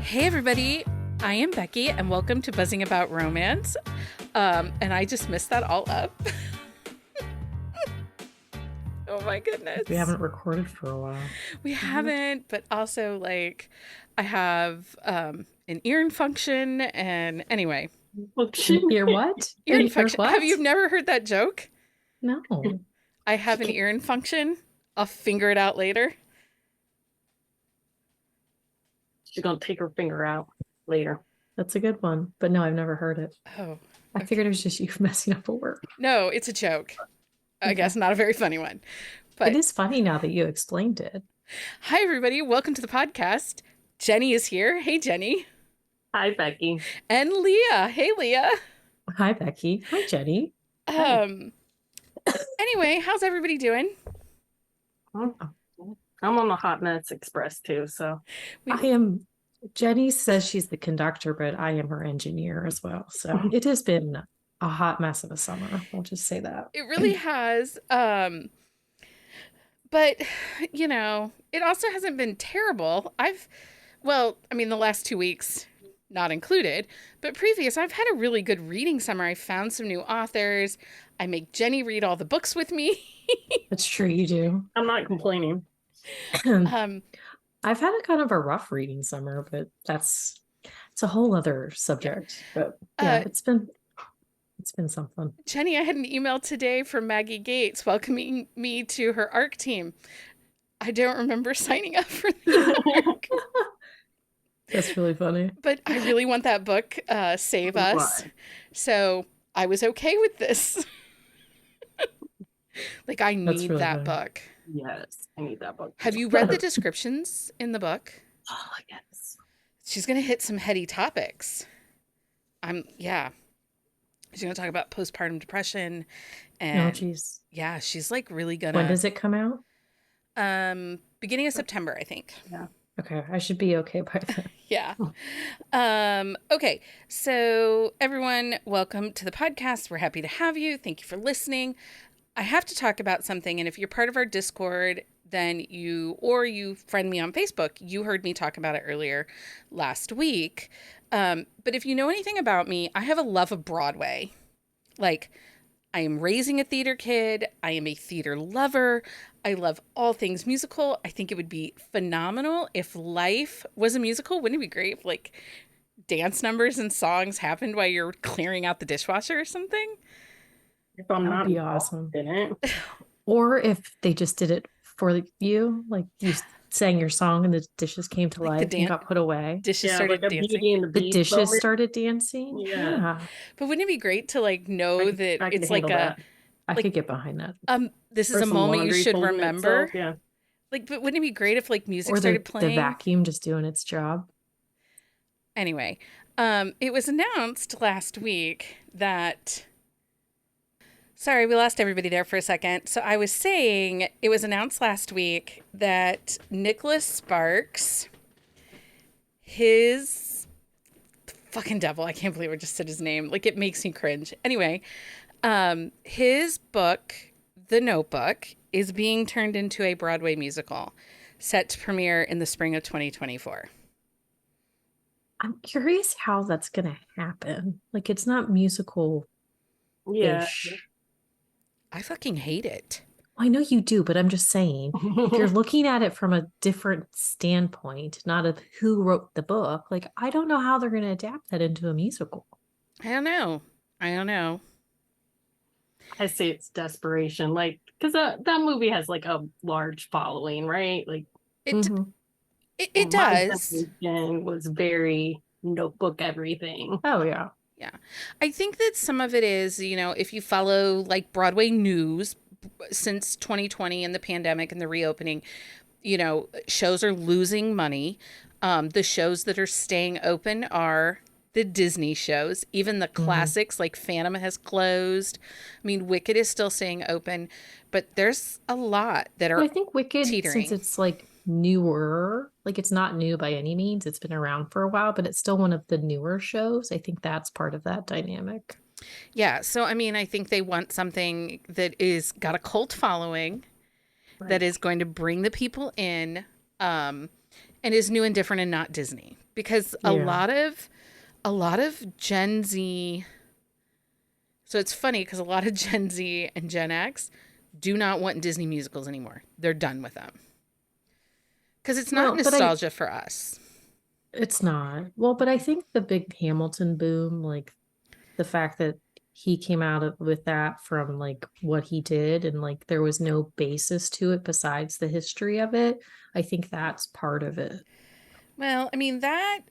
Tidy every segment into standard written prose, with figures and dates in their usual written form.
Hey everybody, I am Becky and welcome to Buzzing About Romance. And I just messed that all up. Oh my goodness. We haven't recorded for a while. We haven't, but also I have an ear function and anyway. Ear what? Ear function. What? Have you never heard that joke? No. I have an ear function. I'll figure it out later. She's gonna take her finger out later. That's a good one. But no, I've never heard it. Oh. I figured it was just you messing up a word. No, it's a joke. I guess not a very funny one. But it is funny now that you explained it. Hi everybody, welcome to the podcast. Jenni is here. Hey Jenni. Hi Becky. And Leah. Hey Leah. Hi Becky. Hi Jenni. Anyway, how's everybody doing? I'm on the Hot Mess Express too, so I am. Jenni says she's the conductor, but I am her engineer as well. So it has been a hot mess of a summer. I'll just say that. It really has. But you know, it also hasn't been terrible. The last 2 weeks not included, but previous, I've had a really good reading summer. I found some new authors. I make Jenni read all the books with me. That's true, you do. I'm not complaining. I've had a kind of a rough reading summer, but it's a whole other subject. But yeah, it's been something. Jenni, I had an email today from Maggie Gates welcoming me to her ARC team. I don't remember signing up for the ARC. That's really funny. But I really want that book, Save Us. So I was okay with this. I need really that funny. book. Yes, I need that book. Have you read the descriptions in the book? Oh, yes. She's going to hit some heady topics. She's going to talk about postpartum depression. And Oh, geez. yeah, she's really going to. When does it come out? Beginning of September, I think. Yeah. Okay, I should be okay by then. Yeah. Okay. So everyone, welcome to the podcast. We're happy to have you. Thank you for listening. I have to talk about something. And if you're part of our Discord, then you friend me on Facebook, you heard me talk about it earlier last week. But if you know anything about me, I have a love of Broadway. I am raising a theater kid. I am a theater lover. I love all things musical. I think it would be phenomenal if life was a musical. Wouldn't it be great if dance numbers and songs happened while you're clearing out the dishwasher or something? If I'm not be awesome. in it. Or if they just did it for you, you sang your song and the dishes came to life and got put away. Dishes started dancing. The dishes started dancing. Yeah. But wouldn't it be great to know that it's I could get behind that. This is a moment you should remember. Itself, yeah. But wouldn't it be great if music or started playing? The vacuum just doing its job. Anyway, it was announced last week that. Sorry, we lost everybody there for a second. So I was saying it was announced last week that Nicholas Sparks, his fucking devil, I can't believe I just said his name. It makes me cringe. Anyway, his book, The Notebook, is being turned into a Broadway musical set to premiere in the spring of 2024. I'm curious how that's going to happen. It's not musical. Yeah. I fucking hate it. I know you do, but I'm just saying, if you're looking at it from a different standpoint, not of who wrote the book, I don't know how they're going to adapt that into a musical. I don't know. I say it's desperation, because that movie has a large following, right? It does. Was very Notebook everything. Oh yeah. Yeah. I think that some of it is, if you follow Broadway news since 2020 and the pandemic and the reopening, shows are losing money. The shows that are staying open are the Disney shows. Even the classics like Phantom has closed. I mean, Wicked is still staying open, but there's a lot that are I think Wicked, teetering. since it's newer, it's not new by any means. It's been around for a while, but it's still one of the newer shows. I think that's part of that dynamic. Yeah. So, I think they want something that is got a cult following, that is going to bring the people in, and is new and different and not Disney. because Yeah. a lot of Gen Z. So it's funny because a lot of Gen Z and Gen X do not want Disney musicals anymore. They're done with them because it's not Well, but I nostalgia for us. it's not. Well, but I think the big Hamilton boom, like the fact that he came out with that from like what he did and like there was no basis to it besides the history of it, I think that's part of it. Well, I mean, that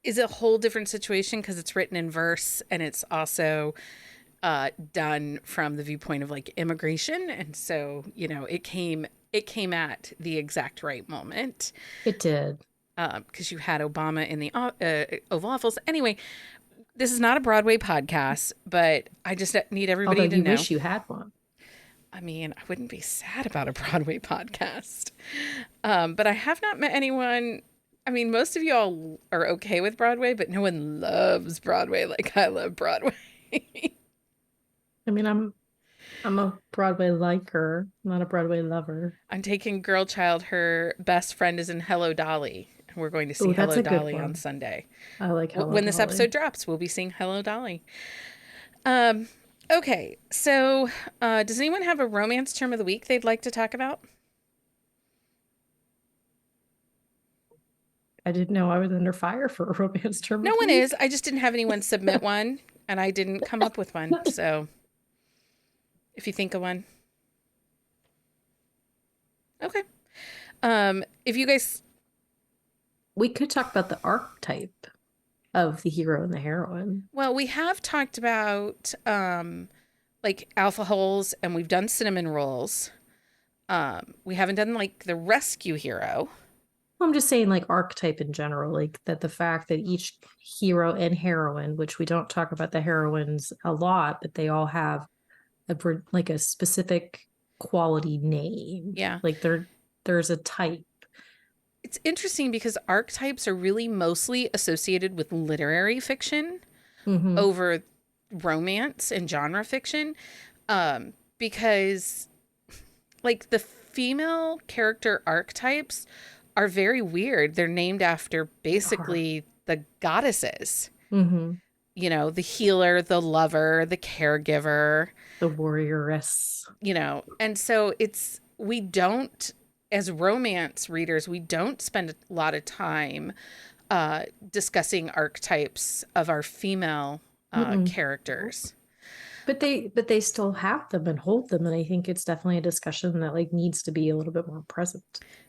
is a whole different situation because it's written in verse and it's also done from the viewpoint of like immigration, and so it came at the exact right moment It did. because you had Obama in the Oval Office. Anyway, this is not a Broadway podcast, but I just need Although everybody to you know. wish you had one. I mean, I wouldn't be sad about a Broadway podcast, but I have not met anyone. I mean, most of y'all are okay with Broadway, but no one loves Broadway like I love Broadway. I mean, I'm a Broadway liker, not a Broadway lover. I'm taking girl child. Her best friend is in Hello Dolly. And we're going to see Oh, that's Hello a good Dolly on one. Sunday. I like Hello When this Dolly. episode drops, we'll be seeing Hello Dolly. Okay, so does anyone have a romance term of the week they'd like to talk about? I didn't know I was under fire for a romance term No of the one week. is. I just didn't have anyone submit one, and I didn't come up with one. So if you think of one, okay. If you guys, We could talk about the archetype of the hero and the heroine. well, we have talked about like alpha holes, and we've done cinnamon rolls. We haven't done like the rescue hero. I'm just saying, like, archetype in general, like that the fact that each hero and heroine, which we don't talk about the heroines a lot, but they all have like a specific quality named. Yeah. Like there's a type. It's interesting because archetypes are really mostly associated with literary fiction Mm-hmm. over romance and genre fiction. Because like the female character archetypes are very weird. They're named after basically the goddesses. Mm-hmm. You know, the healer, the lover, the caregiver, The warrioress. and so we don't, as romance readers, we don't spend a lot of time discussing archetypes of our female characters. But they still have them and hold them, and I think it's definitely a discussion that like needs to be a little bit more present.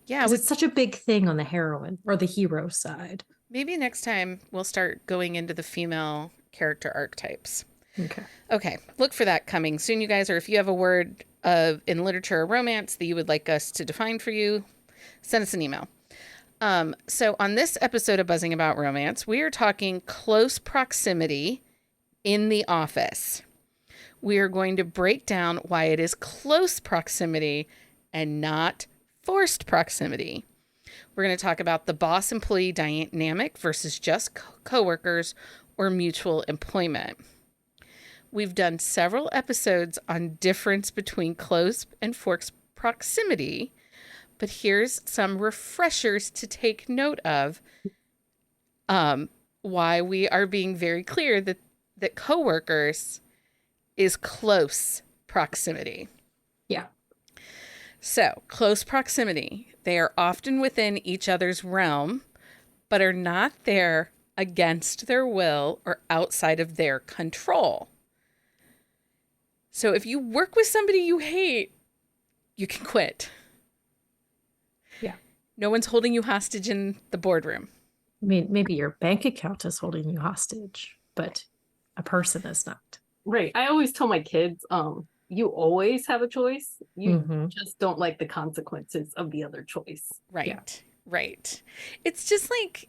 Yeah, Because it's such a big thing on the heroine or the hero side. maybe next time we'll start going into the female character archetypes. Okay. Okay, look for that coming soon, you guys. Or if you have a word in literature or romance that you would like us to define for you, send us an email. So on this episode of Buzzing About Romance, we are talking close proximity in the office. We are going to break down why it is close proximity and not forced proximity. We're going to talk about the boss-employee dynamic versus just coworkers or mutual employment. We've done several episodes on difference between close and forced proximity, but here's some refreshers to take note of why we are being very clear that coworkers is close proximity. Yeah. So, close proximity. They are often within each other's realm, but are not there against their will or outside of their control. So, if you work with somebody you hate, you can quit. Yeah. No one's holding you hostage in the boardroom. I mean, maybe your bank account is holding you hostage, but a person is not. Right. I always tell my kids, you always have a choice. You just don't like the consequences of the other choice. Right. Yeah. Right. It's just like,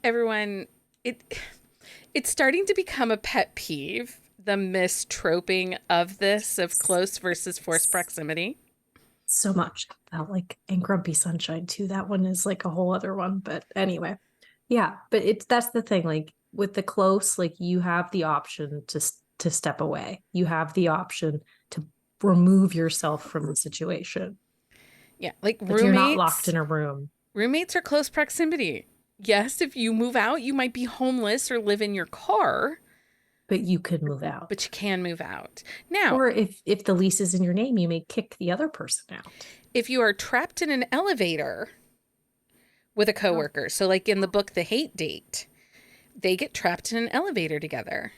everyone, it's starting to become a pet peeve, the mistroping of this, of close versus forced proximity. So much. Felt like and Grumpy Sunshine too. That one is like a whole other one. But anyway. Yeah. But that's the thing. Like with the close, like you have the option to step away. You have the option to remove yourself from the situation. Yeah. Like But you're not locked in a room. Roommates are close proximity. yes, if you move out, you might be homeless or live in your car, But you could move out. but you can move out. Now, Or if the lease is in your name, you may kick the other person out. if you are trapped in an elevator with a coworker, so like in the book The Hate Date, they get trapped in an elevator together.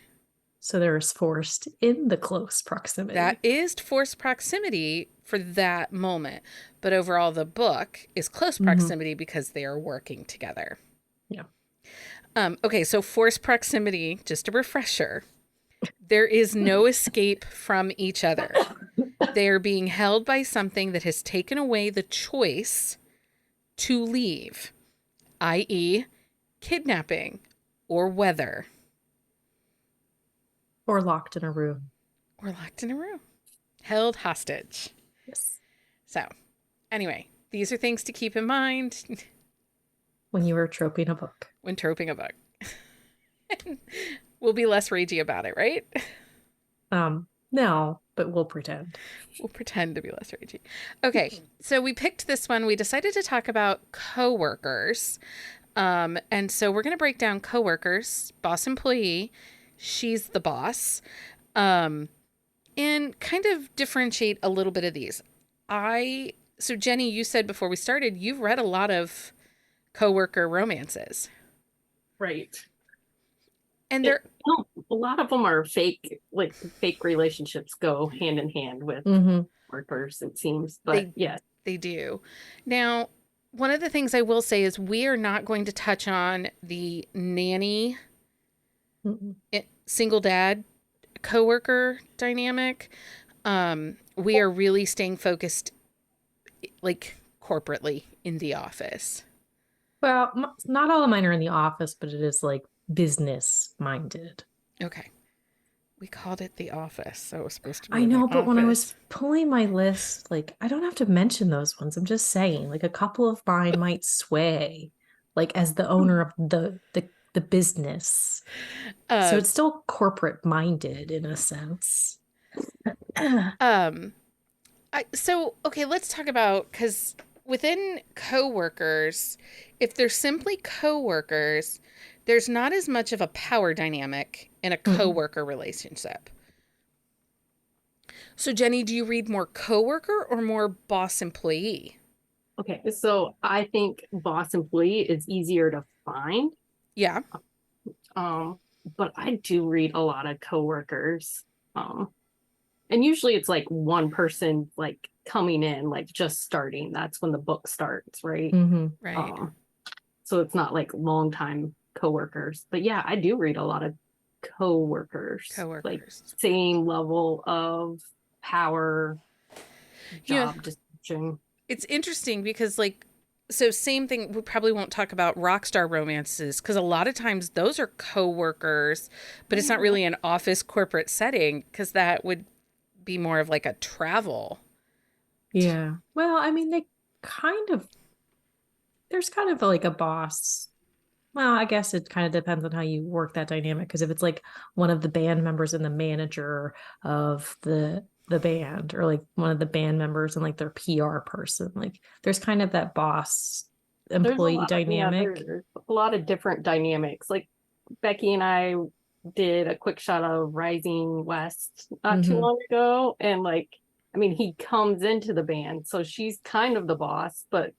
So there's forced in the close proximity. That is forced proximity for that moment. But overall, the book is close proximity because they are working together. Yeah. Okay, so forced proximity, just a refresher, there is no escape from each other. They are being held by something that has taken away the choice to leave, i.e., kidnapping or weather. Or locked in a room. Or locked in a room. Held hostage. Yes. So, anyway, these are things to keep in mind When you are troping a book. when troping a book. We'll be less ragey about it, right? No, but we'll pretend. We'll pretend to be less ragey. Okay, so we picked this one. We decided to talk about coworkers. And so we're going to break down coworkers, boss employee. She's the boss. And kind of differentiate a little bit of these. So Jenni, you said before we started, you've read a lot of coworker romances. Right. And A lot of them are fake, like fake relationships go hand in hand with workers, it seems. But yeah. They do. Now, one of the things I will say is we are not going to touch on the nanny, single dad coworker dynamic. We are really staying focused like corporately in the office. Well, not all of mine are in the office, but it is like business minded. Okay. We called it The Office, so it was supposed to be. I know, but office. when I was pulling my list, like I don't have to mention those ones. I'm just saying, like a couple of mine might sway, like as the owner of the business. So it's still corporate minded in a sense. Okay, let's talk about, because within coworkers, if they're simply coworkers, there's not as much of a power dynamic in a coworker relationship. So Jenni, do you read more coworker or more boss employee? Okay, so I think boss employee is easier to find. Yeah. But I do read a lot of coworkers. And usually it's like one person like coming in, like just starting. That's when the book starts, right? Right. So it's not like long time coworkers. But yeah, I do read a lot of coworkers. Like same level of power, job description. It's interesting because so same thing, we probably won't talk about rock star romances because a lot of times those are coworkers, but it's not really an office corporate setting because that would be more of like a travel. Yeah. Well, I mean, there's kind of like a boss. Well, I guess it kind of depends on how you work that dynamic. Because if it's like one of the band members and the manager of the band, or like one of the band members and like their PR person, like there's kind of that boss employee dynamic. There's a lot of different dynamics. Like Becky and I did a quick shot of Rising West not too long ago, and like, I mean, he comes into the band, so she's kind of the boss, but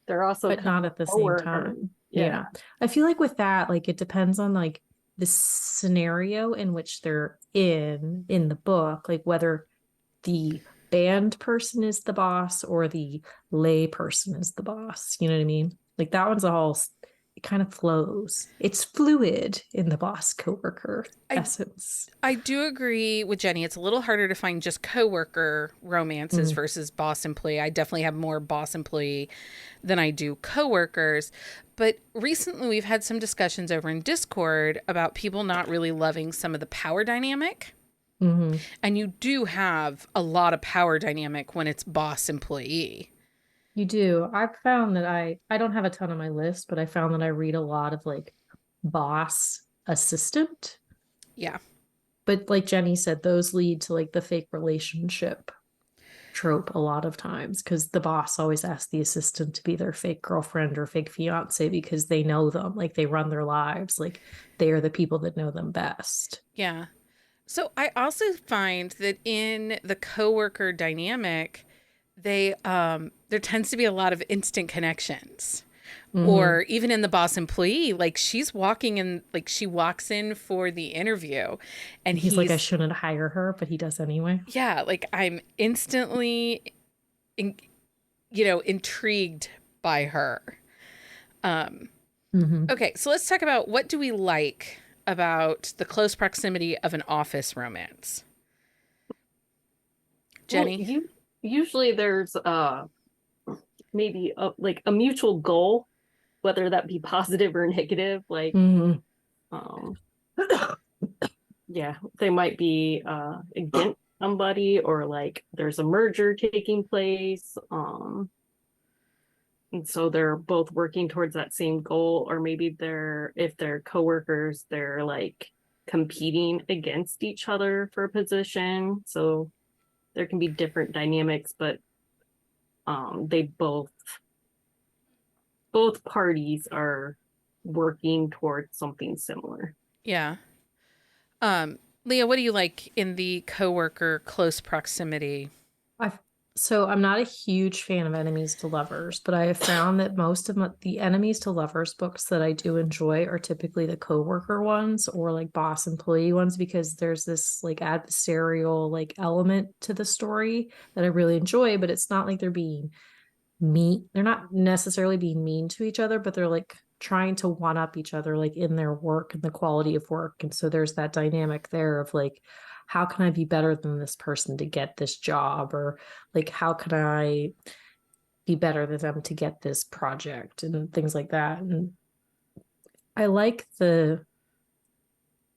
they're also not at the same time. Yeah. I feel like with that, like it depends on like the scenario in which they're in the book, like whether the band person is the boss or the lay person is the boss. You know what I mean? Like that one's it kind of flows. It's fluid in the boss coworker essence. I do agree with Jenni. It's a little harder to find just coworker romances versus boss employee. I definitely have more boss employee than I do coworkers. But recently we've had some discussions over in Discord about people not really loving some of the power dynamic. And you do have a lot of power dynamic when it's boss employee. You do. I've found that I don't have a ton on my list, but I found that I read a lot of like boss assistant. Yeah. But like Jenni said, those lead to like the fake relationship trope a lot of times because the boss always asks the assistant to be their fake girlfriend or fake fiance because they know them, like they run their lives, like they are the people that know them best. Yeah. So I also find that in the coworker dynamic, there tends to be a lot of instant connections. Or even in the boss employee, like she's walking in, like she walks in for the interview and He's like, I shouldn't hire her, but he does anyway. Yeah, like I'm instantly, intrigued by her. Okay, so let's talk about what do we like about the close proximity of an office romance. Jenni? Well, usually there's maybe like a mutual goal, whether that be positive or negative. Like, yeah, they might be against somebody, or like there's a merger taking place. And so they're both working towards that same goal, or maybe if they're coworkers, they're like competing against each other for a position. So there can be different dynamics, but they both parties are working towards something similar. Yeah. Leah, what do you like in the coworker close proximity? So I'm not a huge fan of enemies to lovers, but I have found that most of the enemies to lovers books that I do enjoy are typically the coworker ones or like boss employee ones, because there's this like adversarial like element to the story that I really enjoy, but it's not like they're being mean. They're not necessarily being mean to each other, but they're like trying to one up each other like in their work and the quality of work. And so there's that dynamic there of like, how can I be better than this person to get this job? Or like, how can I be better than them to get this project and things like that. And I like the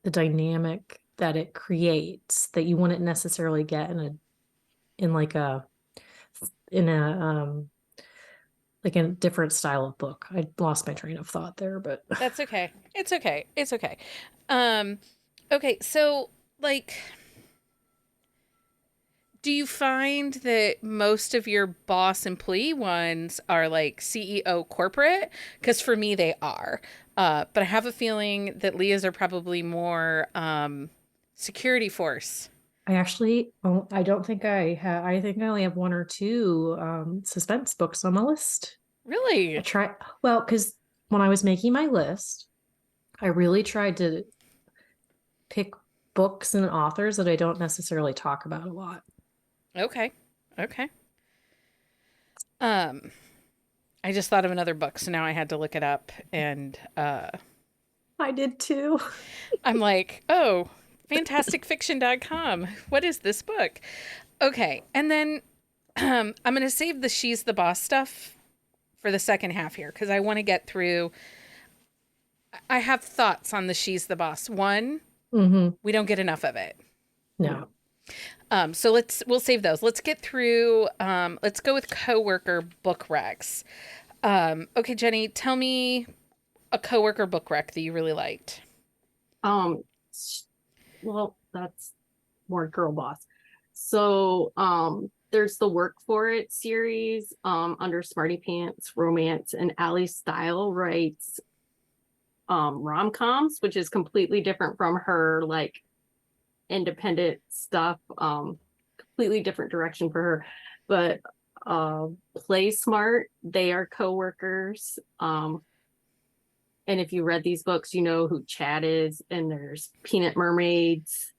dynamic that it creates that you wouldn't necessarily get in a different style of book. I lost my train of thought there, but That's okay. It's okay. It's okay. Okay, so like, do you find that most of your boss employee ones are like CEO corporate? Because for me, they are. But I have a feeling that Leah's are probably more security force. I don't think I think I only have one or two suspense books on my list. Really? Because when I was making my list, I really tried to pick books and authors that I don't necessarily talk about a lot. Okay. Okay. I just thought of another book, so now I had to look it up, and I did too. I'm like, oh, fantasticfiction.com. What is this book? Okay, and then I'm going to save the She's the Boss stuff for the second half here because I want to get through. I have thoughts on the She's the Boss. One, we don't get enough of it. No. So we'll save those. Let's get through. Let's go with coworker book recs. Okay, Jenni, tell me a coworker book rec that you really liked. Well, that's more girl boss. So, there's the Work For It series, under Smarty Pants Romance, and Allie Style writes rom-coms, which is completely different from her like independent stuff, completely different direction for her. But Play Smart, they are coworkers, and if you read these books, you know who Chad is, and there's Peanut Mermaids,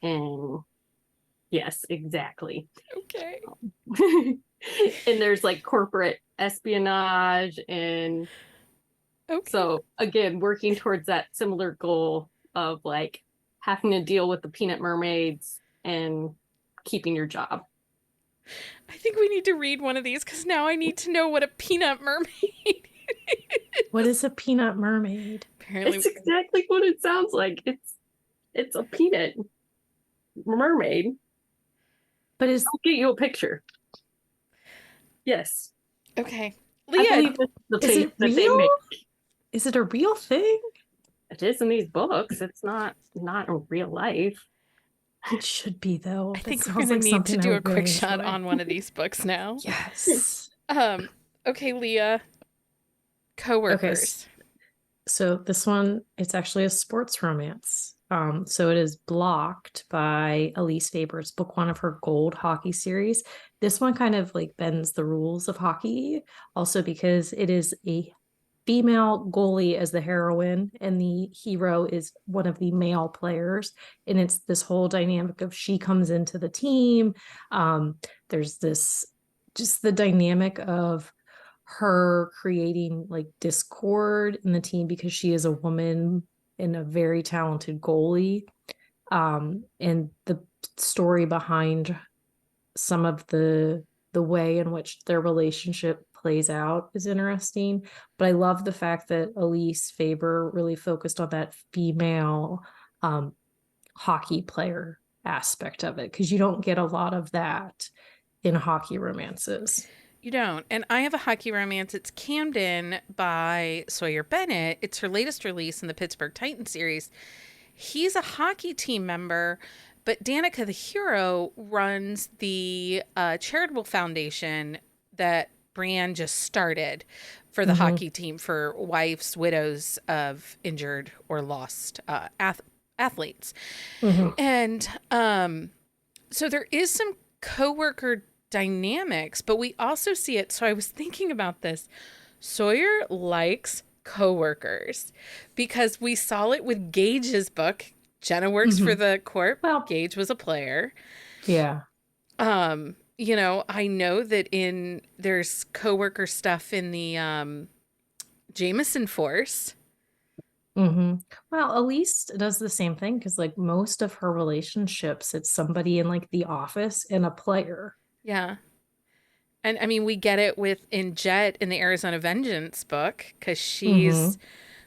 and yes, exactly. Okay. And there's like corporate espionage, and so again, working towards that similar goal of like having to deal with the Peanut Mermaids and keeping your job. I think we need to read one of these because now I need to know what a peanut mermaid is. What is a peanut mermaid? Apparently, it's exactly what it sounds like. It's a peanut mermaid. But I'll get you a picture. Yes. Okay. Leah, I believe this is the is it real? Is it a real thing? It is in these books. It's not in real life. It should be though. I That think we're sounds gonna like need to something I do a would quick really shot enjoy. on one of these books now. Yes. Okay, Leah, Okay, coworkers. so this one, it's actually a sports romance. So it is Blocked by Elise Faber's book one of her Gold hockey series. This one kind of like bends the rules of hockey, also because it is a female goalie as the heroine, and the hero is one of the male players. And it's this whole dynamic of she comes into the team. There's this just the dynamic of her creating like discord in the team because she is a woman and a very talented goalie. And the story behind some of the way in which their relationship plays out is interesting. But I love the fact that Elise Faber really focused on that female hockey player aspect of it, because you don't get a lot of that in hockey romances. You don't. And I have a hockey romance. It's Camden by Sawyer Bennett. It's her latest release in the Pittsburgh Titans series. He's a hockey team member, but Danica, the hero, runs the charitable foundation that Brienne just started for the hockey team for wives, widows of injured or lost athletes. And so there is some coworker dynamics, but we also see it. So I was thinking about this. Sawyer likes coworkers because we saw it with Gage's book. Jenna works for the corp. Well, Gage was a player. yeah. You know, I know that there's coworker stuff in the Jameson Force. Well, Elise does the same thing because like most of her relationships, it's somebody in like the office and a player. Yeah. And I mean, we get it in Jet in the Arizona Vengeance book because she's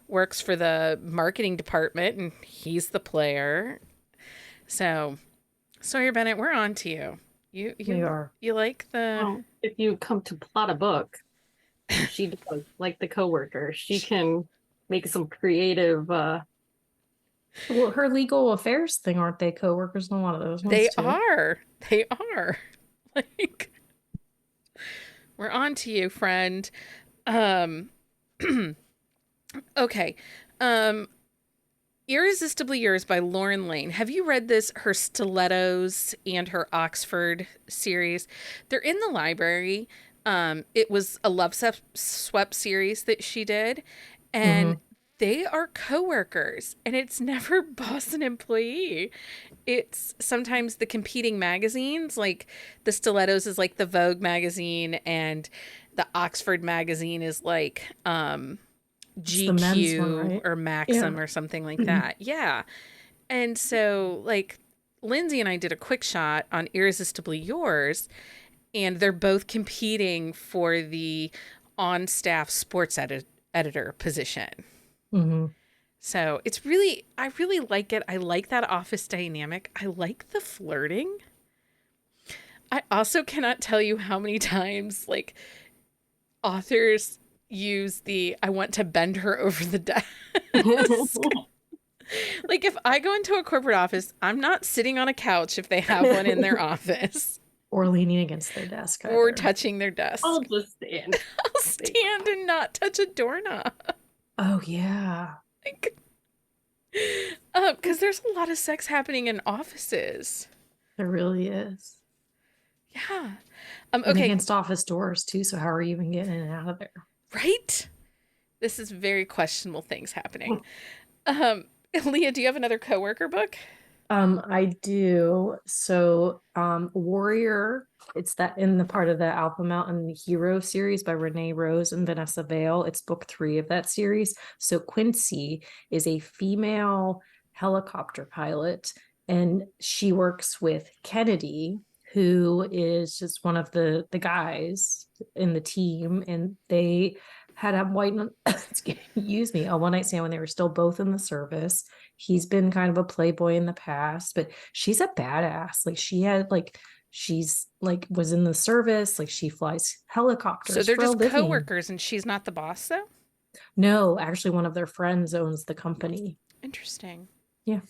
works for the marketing department and he's the player. So, Sawyer Bennett, we're on to you. We are. You like the... Well, if you come to plot a book, she does, like the coworker. She can make some creative Well, her legal affairs thing, aren't they coworkers in a lot of those ones They too? are. They are. Like, we're on to you, friend. Okay. Irresistibly Yours by Lauren Lane. Have you read this? Her Stilettos and her Oxford series. They're in the library. It was a Love Swept series that she did. And they are coworkers. And it's never boss and employee. It's sometimes the competing magazines. Like the Stilettos is like the Vogue magazine. And the Oxford magazine is like... GQ one, right? or Maxim or something like that. Yeah. And so like Lindsay and I did a quick shot on Irresistibly Yours, and they're both competing for the on-staff sports editor position. So it's really, I really like it. I like that office dynamic. I like the flirting. I also cannot tell you how many times like authors use I want to bend her over the desk. Like if I go into a corporate office, I'm not sitting on a couch if they have one in their office. Or leaning against their desk. Or touching their desk. I'll just stand. I'll stand and not touch a doorknob. Oh yeah. Like, because there's a lot of sex happening in offices. There really is. Yeah. And Okay. against office doors too, so how are you even getting in and out of there? Right? This is very questionable things happening. Leah, do you have another coworker book? I do. So, Warrior, it's that in the part of the Alpha Mountain Hero series by Renee Rose and Vanessa Vale. It's book 3 of that series. So Quincy is a female helicopter pilot, and she works with Kennedy, who is just one of the guys in the team, and they had a a one night stand when they were still both in the service. He's been kind of a playboy in the past, but she's a badass. Like she's like was in the service, like she flies helicopters. So they're for a just living. coworkers and she's not the boss though? No, actually one of their friends owns the company. Interesting. Yeah.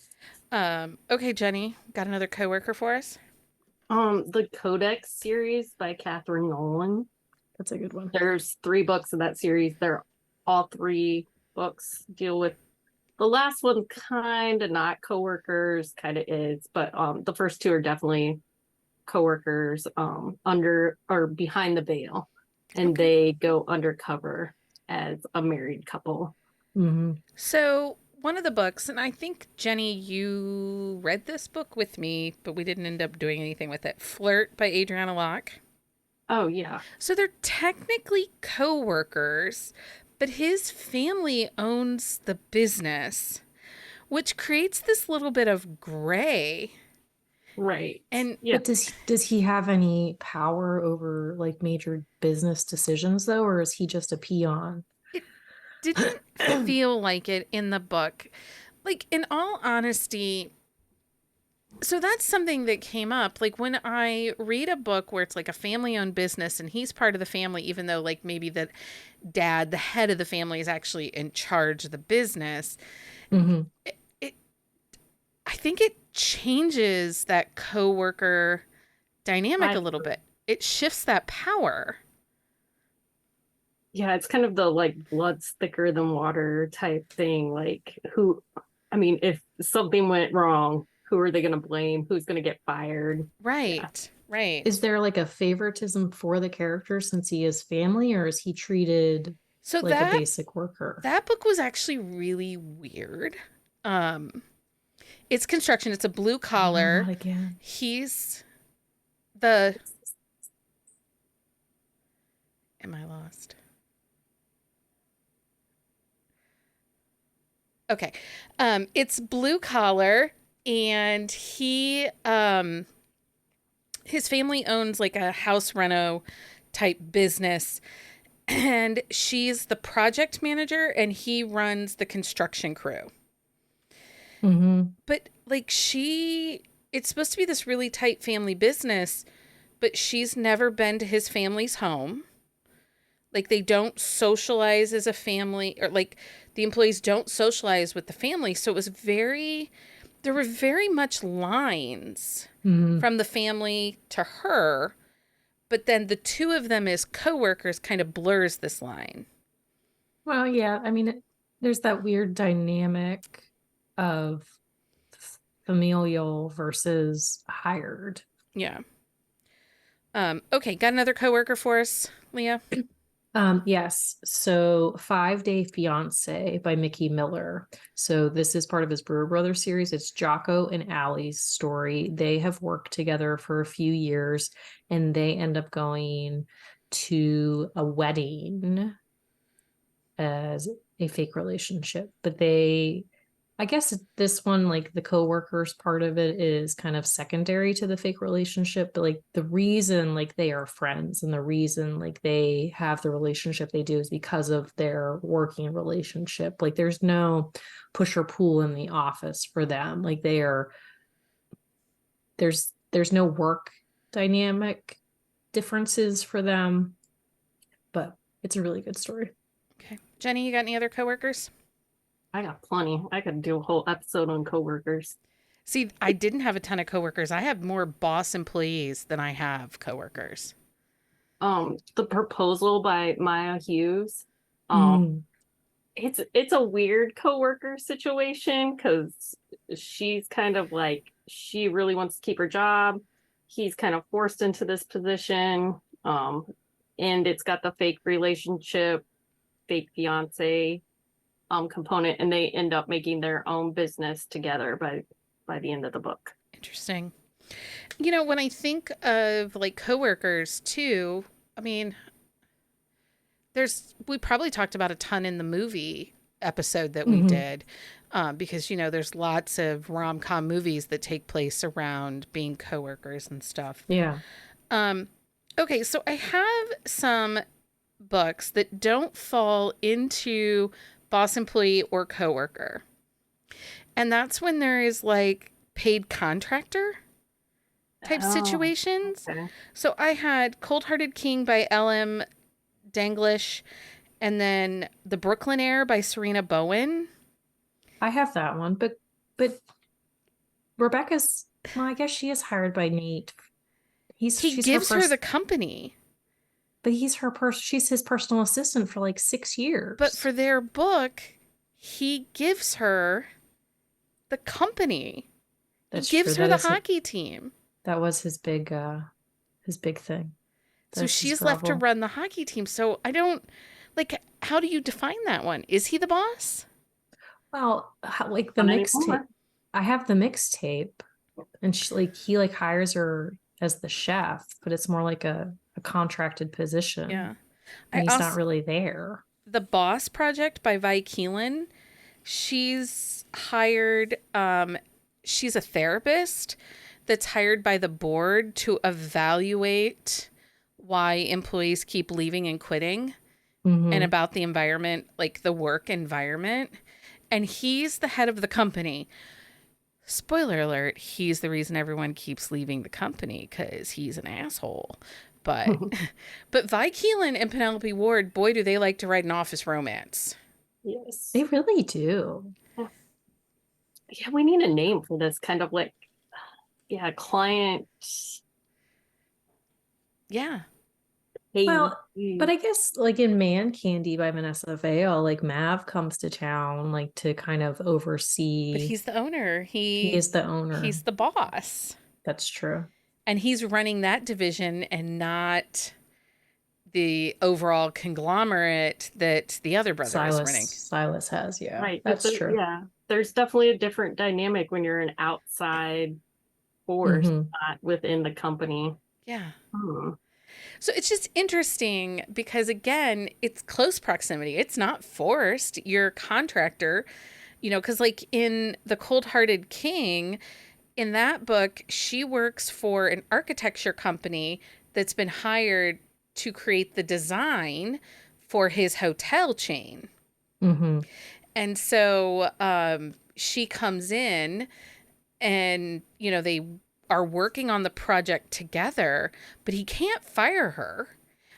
Okay, Jenny, got another coworker for us? The Codex series by Catherine Nolan. That's a good one. There's 3 books in that series. They're all 3 books deal with the last one kind of not coworkers, kind of is, but the first 2 are definitely coworkers under or behind the veil, and Okay. they go undercover as a married couple. So, one of the books, and I think, Jenny, you read this book with me, but we didn't end up doing anything with it. Flirt by Adriana Locke. Oh yeah. So, they're technically co workers, but his family owns the business, which creates this little bit of gray. Right. And Yeah. But does he have any power over like major business decisions though, or is he just a peon? it didn't feel like it in the book. Like, in all honesty, so that's something that came up. Like, when I read a book where it's like a family owned business and he's part of the family, even though, like, maybe the dad, the head of the family, is actually in charge of the business, Mm-hmm. it I think it changes that coworker dynamic I a little bit. It shifts that power. Yeah, it's kind of the like blood's thicker than water type thing. Like who, I mean, if something went wrong, who are they going to blame? Who's going to get fired? Yeah. Right. Right. Is there like a favoritism for the character since he is family, or is he treated So like a that basic worker? that book was actually really weird. Um it's construction. It's a blue Oh, collar. not again. He's the Am I lost? Okay. It's blue collar, and his family owns like a house reno type business, and she's the project manager and he runs the construction crew. Mm-hmm. But like, it's supposed to be this really tight family business, but she's never been to his family's home. Like, they don't socialize as a family, or like the employees don't socialize with the family. So there were very much lines Mm-hmm. from the family to her, but then the two of them as coworkers kind of blurs this line. Well, yeah, I mean, there's that weird dynamic of familial versus hired. Yeah. Okay, got another coworker for us, Leah? Yes. So 5 Day Fiance by Mickey Miller. So this is part of his Brewer Brothers series. It's Jocko and Allie's story. They have worked together for a few years and they end up going to a wedding as a fake relationship. But I guess this one, like the co-workers part of it is kind of secondary to the fake relationship, but like the reason like they are friends and the reason like they have the relationship they do is because of their working relationship. Like there's no push or pull in the office for them. Like there's no work dynamic differences for them, but it's a really good story. Okay. Jenny, you got any other coworkers? I got plenty. I could do a whole episode on coworkers. See, I didn't have a ton of coworkers. I have more boss employees than I have coworkers. The Proposal by Maya Hughes. Mm. It's a weird coworker situation because she's kind of like she really wants to keep her job. He's kind of forced into this position. And it's got the fake relationship, fake fiance component, and they end up making their own business together by the end of the book. Interesting. You know, when I think of like coworkers too, I mean, we probably talked about a ton in the movie episode that we did, because there's lots of rom-com movies that take place around being coworkers and stuff. Yeah. Okay, so I have some books that don't fall into boss employee or coworker, and that's when there is like paid contractor type situations. Okay. So I had Cold Hearted King by L.M. Danglish, and then The Brooklyn Air by Serena Bowen. I have that one, but Rebecca's, well, I guess she is hired by Nate. He She's gives her her first, the company. but she's his personal assistant for like 6 But years. for their book, he gives her the company. He That's true. gives her the hockey team. That was his big thing. So That's his she's left to grovel. run the hockey team. So I don't like, how do you define that one? Is he the boss? Well, like the Not mixtape. anymore. I have the mixtape, and he like hires her as the chef, but it's more like a contracted position, Yeah. and I he's not also, really there. the Boss Project by Vi Keelan, she's hired, she's a therapist that's hired by the board to evaluate why employees keep leaving and quitting, and Hmm. about the environment, like the work environment. And he's the head of the company. Spoiler alert, he's the reason everyone keeps leaving the company because he's an asshole. But but Vi Keelan and Penelope Ward, boy, do they like to write an office romance. Yes. They really do. Yeah, we need a name for this kind of like, yeah, client. Yeah. Well, but Hey. I guess like in Man Candy by Vanessa Vale, like Mav comes to town like to kind of But oversee. he's the owner. He is the owner. He's the boss. That's true. And he's running that division and not the overall conglomerate that the other brother is running. Silas has, yeah. Right. That's true. Yeah. There's definitely a different dynamic when you're an outside force, Hmm. not within the company. Yeah. Hmm. So it's just interesting because, again, it's close proximity. It's not forced. Your contractor, because like in The Cold Hearted King, in that book, she works for an architecture company that's been hired to create the design for his hotel chain. Hmm. And so she comes in and, they are working on the project together, but he can't fire her.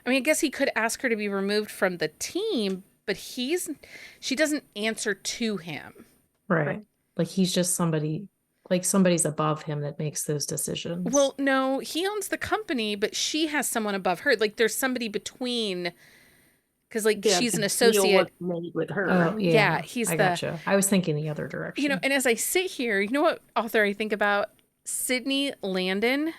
I mean, I guess he could ask her to be removed from the team, but she doesn't answer to him. Right. Like he's just somebody's above him that makes those decisions. Well, no, he owns the company, but she has someone above her. Like there's somebody between, because like Yeah, she's an to deal associate. what's made with her. Oh, Yeah, yeah. he's I the, gotcha. I was thinking the other direction. and as I sit here, you know what author I think about? Sydney Landon.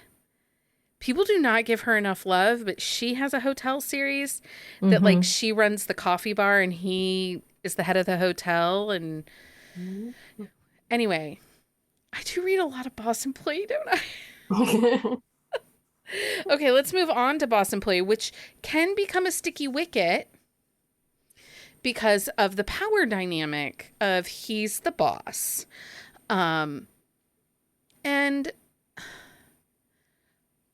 People do not give her enough love, but she has a hotel series that like Hmm. she runs the coffee bar and he is the head of the hotel. And Mhm. anyway, I do read a lot of Boss Employee, don't I? Okay, let's move on to Boss Employee, which can become a sticky wicket because of the power dynamic of he's the boss. Um, and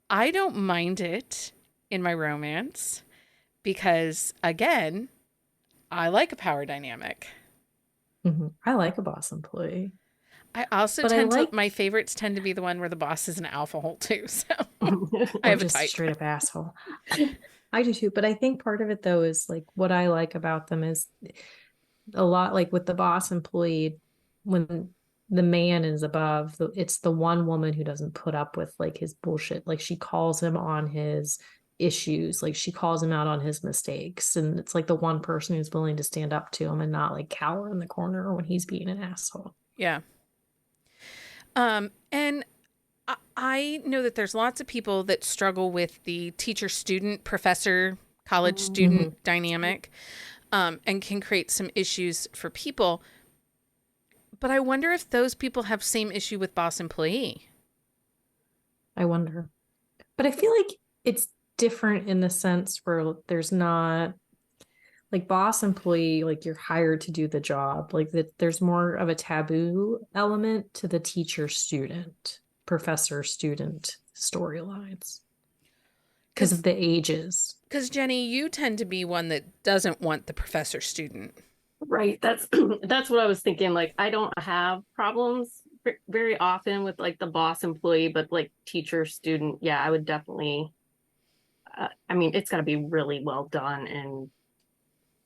I don't mind it in my romance because, again, I like a power dynamic. Hmm. I like a boss employee, I also but my favorites tend to be the one where the boss is an alpha hole too. So I or have a just type. straight up asshole. I do too, but I think part of it though is like what I like about them is a lot like with the boss employee when the man is above, it's the one woman who doesn't put up with like his bullshit. Like she calls him on his issues, like she calls him out on his mistakes, and it's like the one person who's willing to stand up to him and not like cower in the corner when he's being an asshole. Yeah. And I know that there's lots of people that struggle with the teacher student, professor, college Hmm. student dynamic, and can create some issues for people. But I wonder if those people have same issue with boss employee. I wonder, but I feel like it's different in the sense where there's not like boss employee, like you're hired to do the job, like that there's more of a taboo element to the teacher student, professor student storylines because of the ages. Because Jenni, you tend to be one that doesn't want the professor student. Right. That's that's what I was thinking. Like, I don't have problems very often with like the boss employee, but like teacher student, yeah, I would definitely. I mean, it's got to be really well done, and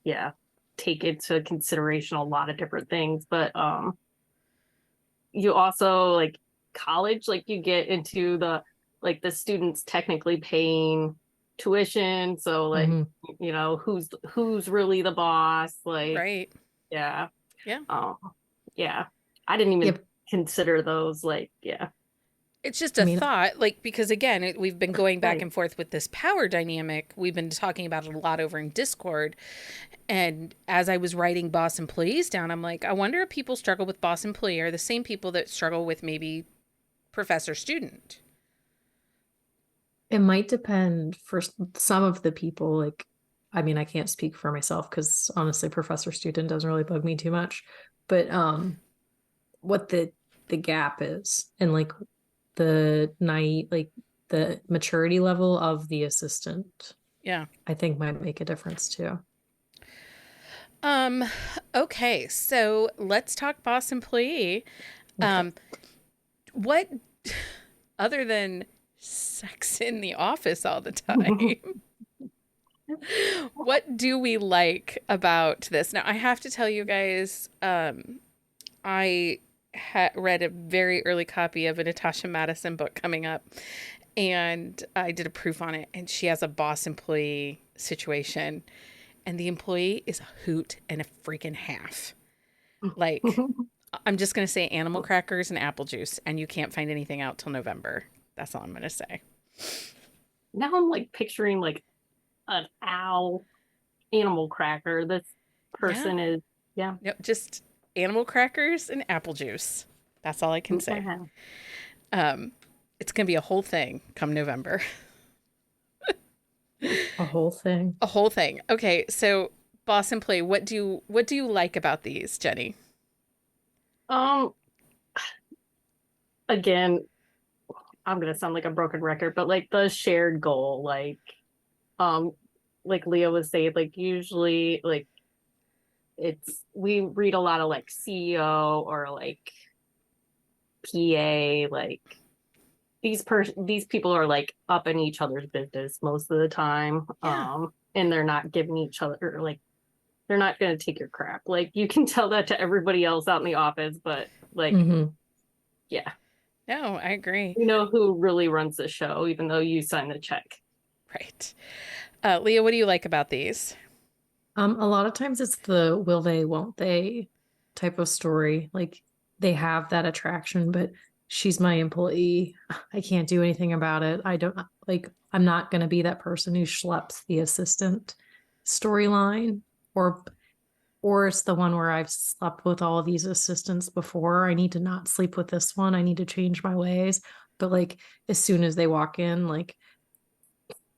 yeah, take into consideration a lot of different things. But you also like college, like you get into the students technically paying tuition. So like, who's really the boss? Like, Right. yeah. Yeah. Yeah. I didn't even Yep. consider those, like, yeah. It's just I a mean, thought, like, because again, we've been going back Right. and forth with this power dynamic. We've been talking about it a lot over in Discord. And as I was writing boss employees down, I'm like, I wonder if people struggle with boss employee are the same people that struggle with maybe professor student. it might depend for some of the people. Like, I mean, I can't speak for myself because honestly, professor student doesn't really bug me too much. But what the gap is and like the night, like the maturity level of the assistant, Yeah. I think might make a difference too. Um, okay, so let's talk boss employee. Okay. What other than sex in the office all the time? What do we like about this? Now, I have to tell you guys, I read a very early copy of a Natasha Madison book coming up, and I did a proof on it, and she has a boss employee situation, and the employee is a hoot and a freaking half. Like, I'm just going to say animal crackers and apple juice, and you can't find anything out till November. That's all I'm going to say. Now I'm like picturing like an owl animal cracker. This Yeah. person is, yeah. Yep, just animal crackers and apple juice. That's all I can say. Um, it's going to be a whole thing come November. A whole thing. A whole thing. Okay, so boss and play. What do you like about these, Jenni? Um, Again, I'm gonna sound like a broken record, but like the shared goal, um, like Leah was saying, like usually like we read a lot of like CEO or like PA, like these people are like up in each other's business most of the time. Yeah. And they're not giving each other like they're not gonna take your crap. Like you can tell that to everybody else out in the office, but like yeah. No, I agree. You know who really runs the show, even though you sign the check. Right. Leah, what do you like about these? A lot of times it's the will they, won't they type of story. Like they have that attraction, but she's my employee. I can't do anything about it. I don't like, I'm not going to be that person who schleps the assistant storyline, or it's the one where I've slept with all of these assistants before. I need to not sleep with this one. I need to change my ways. But like as soon as they walk in, like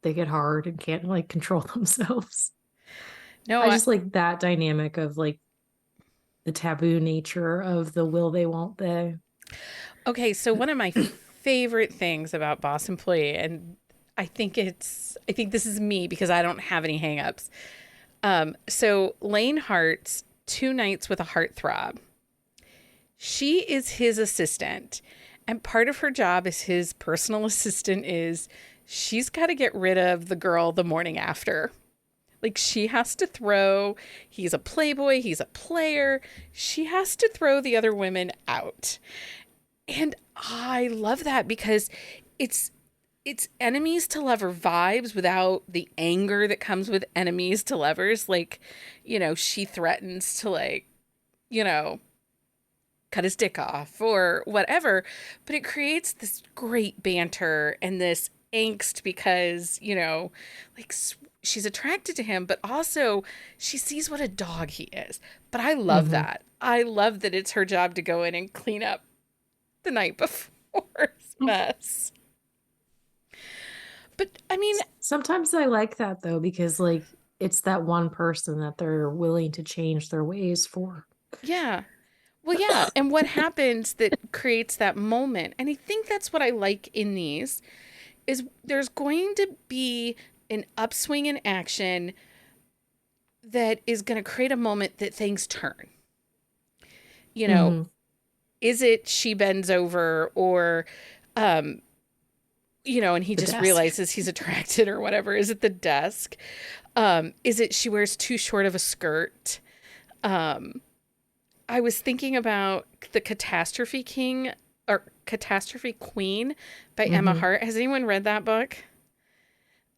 they get hard and can't like control themselves. No, I just like that dynamic of like the taboo nature of the will they, won't they. okay, so one of my favorite things about boss employee, and I think this is me because I don't have any hangups. So Lane Hart's Two Nights with a Heartthrob. She is his assistant, and part of her job as his personal assistant is she's got to get rid of the girl the morning after. Like she has to throw, he's a playboy, he's a player. She has to throw the other women out. And I love that because it's enemies to lover vibes without the anger that comes with enemies to lovers. Like, she threatens to like, you know, cut his dick off or whatever, but it creates this great banter and this angst because, like she's attracted to him, but also she sees what a dog he is. But I love that. I love that it's her job to go in and clean up the night before's mess. But I mean, sometimes I like that though, because like it's that one person that they're willing to change their ways for. yeah. Well, yeah. And what happens that creates that moment? And I think that's what I like in these is there's going to be an upswing in action that is going to create a moment that things turn. Is it she bends over or, and he The just desk. realizes he's attracted or whatever? Is it the desk? Is it she wears too short of a skirt? I was thinking about the Catastrophe King or Catastrophe Queen by Emma Hart. Has anyone read that book?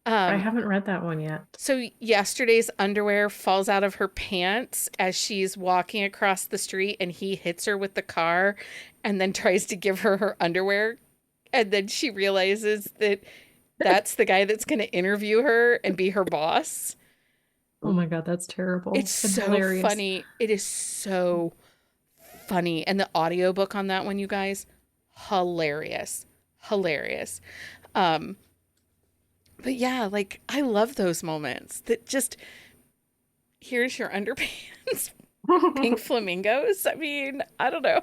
I haven't read that one yet. So yesterday's underwear falls out of her pants as she's walking across the street, and he hits her with the car and then tries to give her her underwear. And then she realizes that that's the guy that's going to interview her and be her boss. Oh my God, that's terrible. It's so hilarious. funny. It is so funny. And the audiobook on that one, you guys, hilarious. Hilarious. But yeah, like, I love those moments that just, here's your underpants, pink flamingos. I mean, I don't know.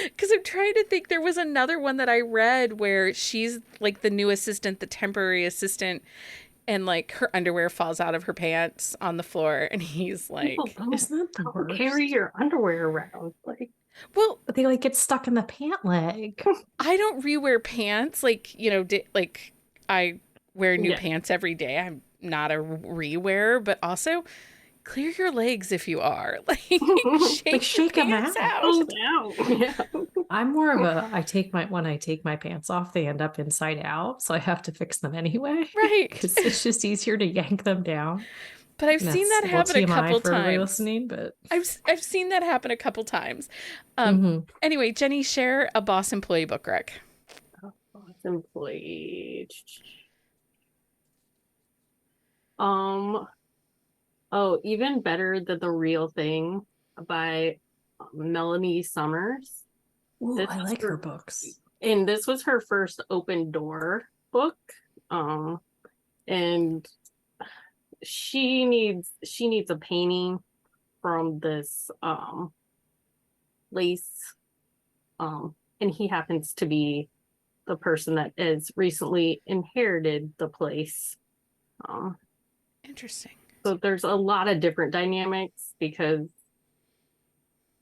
Because I'm trying to think, there was another one that I read where she's like the new assistant, the temporary assistant, and like her underwear falls out of her pants on the floor. And he's like, isn't that the worst? Carry your underwear around. Like, well, but they like get stuck in the pant leg. I don't rewear pants. Like, you know, like I wear new pants every day. I'm not a rewear, but also clear your legs if you are. Like, shake them out. Yeah. I'm more of a when I take my pants off, they end up inside out, so I have to fix them anyway. Right. Because it's just easier to yank them down. But I've seen that happen a couple times. Listening, but I've seen that happen a couple times. Anyway, Jenni, share a boss employee book rec. Boss employee. Even Better Than the Real Thing by Melanie Summers. Ooh, I like her books. And this was her first open door book. And she needs a painting from this lace. And he happens to be the person that has recently inherited the place. Interesting. So there's a lot of different dynamics because,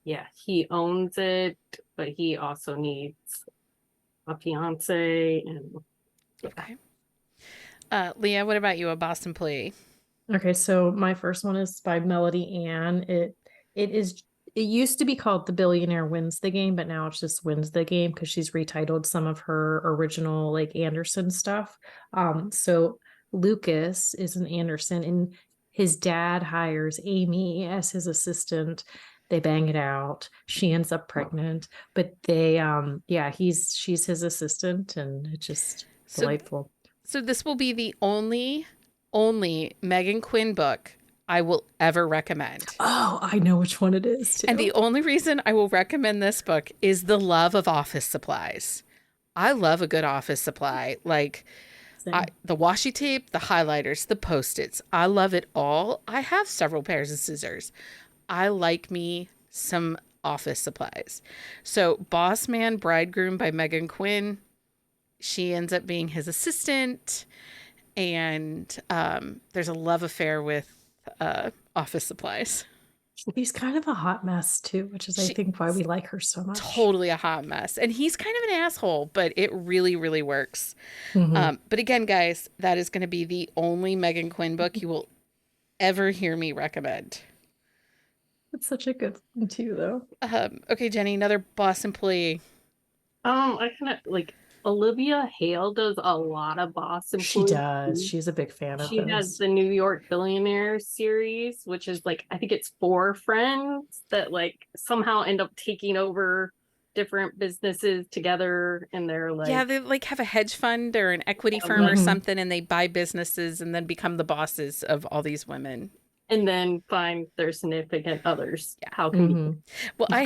yeah, he owns it, but he also needs a fiance. And okay. Leah, what about you? A boss employee? Okay, so my first one is by Melody Ann. It used to be called The Billionaire Wins the Game, but now it's just Wins the Game because she's retitled some of her original like Anderson stuff. So Lucas is an Anderson, and his dad hires Amy as his assistant. They bang it out. She ends up pregnant, but she's his assistant, and it's just delightful. So this will be the only Megan Quinn book I will ever recommend. Oh, I know which one it is too. And the only reason I will recommend this book is the love of office supplies. I love a good office supply. Like, the washi tape, the highlighters, the Post-its. I love it all. I have several pairs of scissors. I like me some office supplies. So Boss Man Bridegroom by Megan Quinn. She ends up being his assistant. And there's a love affair with office supplies. He's kind of a hot mess too, which is I think why we like her so much. Totally a hot mess. And he's kind of an asshole, but it really, really works. But again, guys, that is going to be the only Megan Quinn book you will ever hear me recommend. It's such a good one too, though. Okay, Jenni, another boss employee. I kind of like Olivia Hale does a lot of boss employees. She does. She's a big fan of She does the New York Billionaire series, which is like, I think it's 4 friends that like somehow end up taking over different businesses together, and they're like, yeah, they like have a hedge fund or an equity firm or something, and they buy businesses and then become the bosses of all these women. And then find their significant others. Yeah. How convenient. Well, I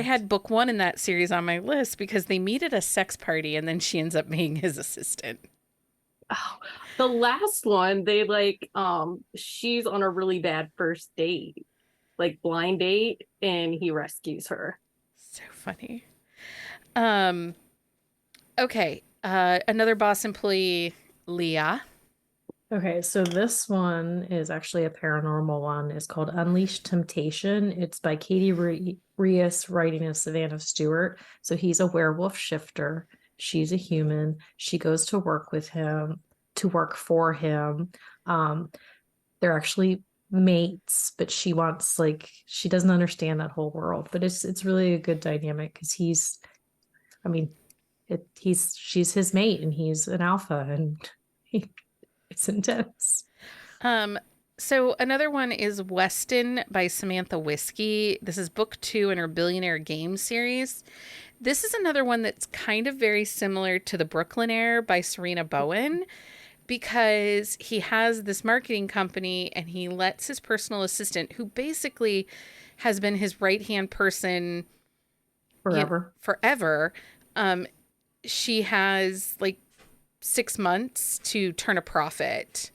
had book 1 in that series on my list because they meet at a sex party and then she ends up being his assistant. Oh, the last one, they like, she's on a really bad first date, like blind date, and he rescues her. So funny. Okay. Another boss employee, Leah. Okay, so this one is actually a paranormal one. It's called Unleashed Temptation. It's by Katie Reus, writing of Savannah Stewart. So he's a werewolf shifter. She's a human. She goes to work for him. They're actually mates, but she doesn't understand that whole world. But it's really a good dynamic because I mean, she's his mate and he's an alpha and it's intense. So another one is Weston by Samantha Whiskey. This is book 2 in her Billionaire Games series. This is another one that's kind of very similar to The Brooklyn Air by Serena Bowen, because he has this marketing company and he lets his personal assistant, who basically has been his right-hand person forever, she has like 6 months to turn a profit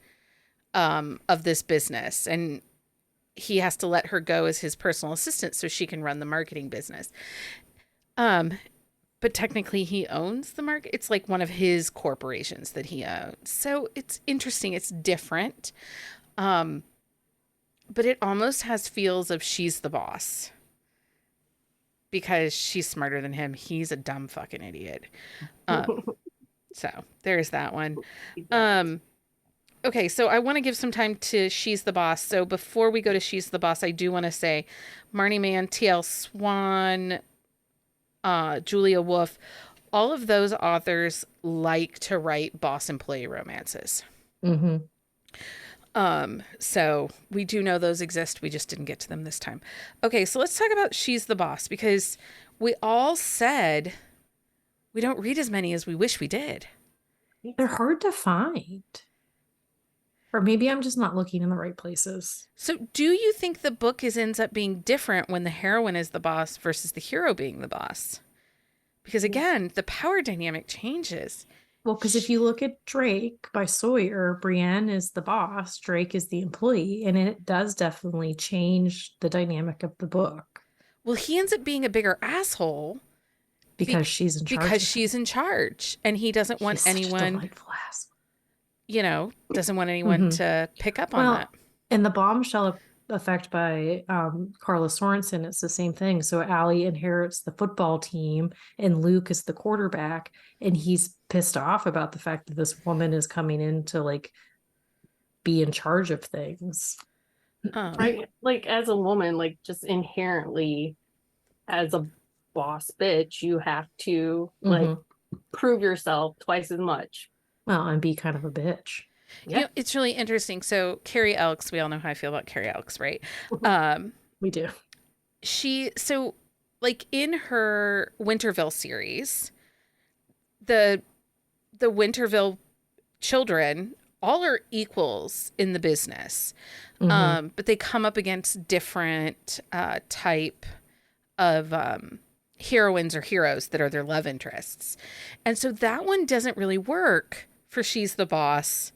of this business, and he has to let her go as his personal assistant so she can run the marketing business. But technically he owns the market. It's like one of his corporations that he owns. So it's interesting. It's different. But it almost has feels of She's the Boss, because she's smarter than him. He's a dumb fucking idiot. So there's that one. Okay, so I want to give some time to She's the Boss. So before we go to She's the Boss, I do want to say Marnie Mann, T.L. Swan, Julia Wolf, all of those authors like to write boss-employee romances. Mm-hmm. So we do know those exist. We just didn't get to them this time. Okay, so let's talk about She's the Boss, because we all said we don't read as many as we wish we did. They're hard to find. Or maybe I'm just not looking in the right places. So do you think the book ends up being different when the heroine is the boss versus the hero being the boss? Because again, the power dynamic changes. Well, because if you look at Drake by Sawyer, Brienne is the boss, Drake is the employee, and it does definitely change the dynamic of the book. Well, he ends up being a bigger asshole because she's in charge. Because she's in charge, and he doesn't want anyone, doesn't want anyone to pick up on that. And the bombshell effect by Carla Sorensen, it's the same thing. So Allie inherits the football team and Luke is the quarterback, and he's pissed off about the fact that this woman is coming in to like be in charge of things. Right? Like as a woman, like just inherently as a boss bitch, you have to like prove yourself twice as much. Well, and be kind of a bitch. Yeah, it's really interesting. So Carrie Elks, we all know how I feel about Carrie Elks, right? We do. So like in her Winterville series, the Winterville children all are equals in the business, but they come up against different type of heroines or heroes that are their love interests. And so that one doesn't really work for She's the Boss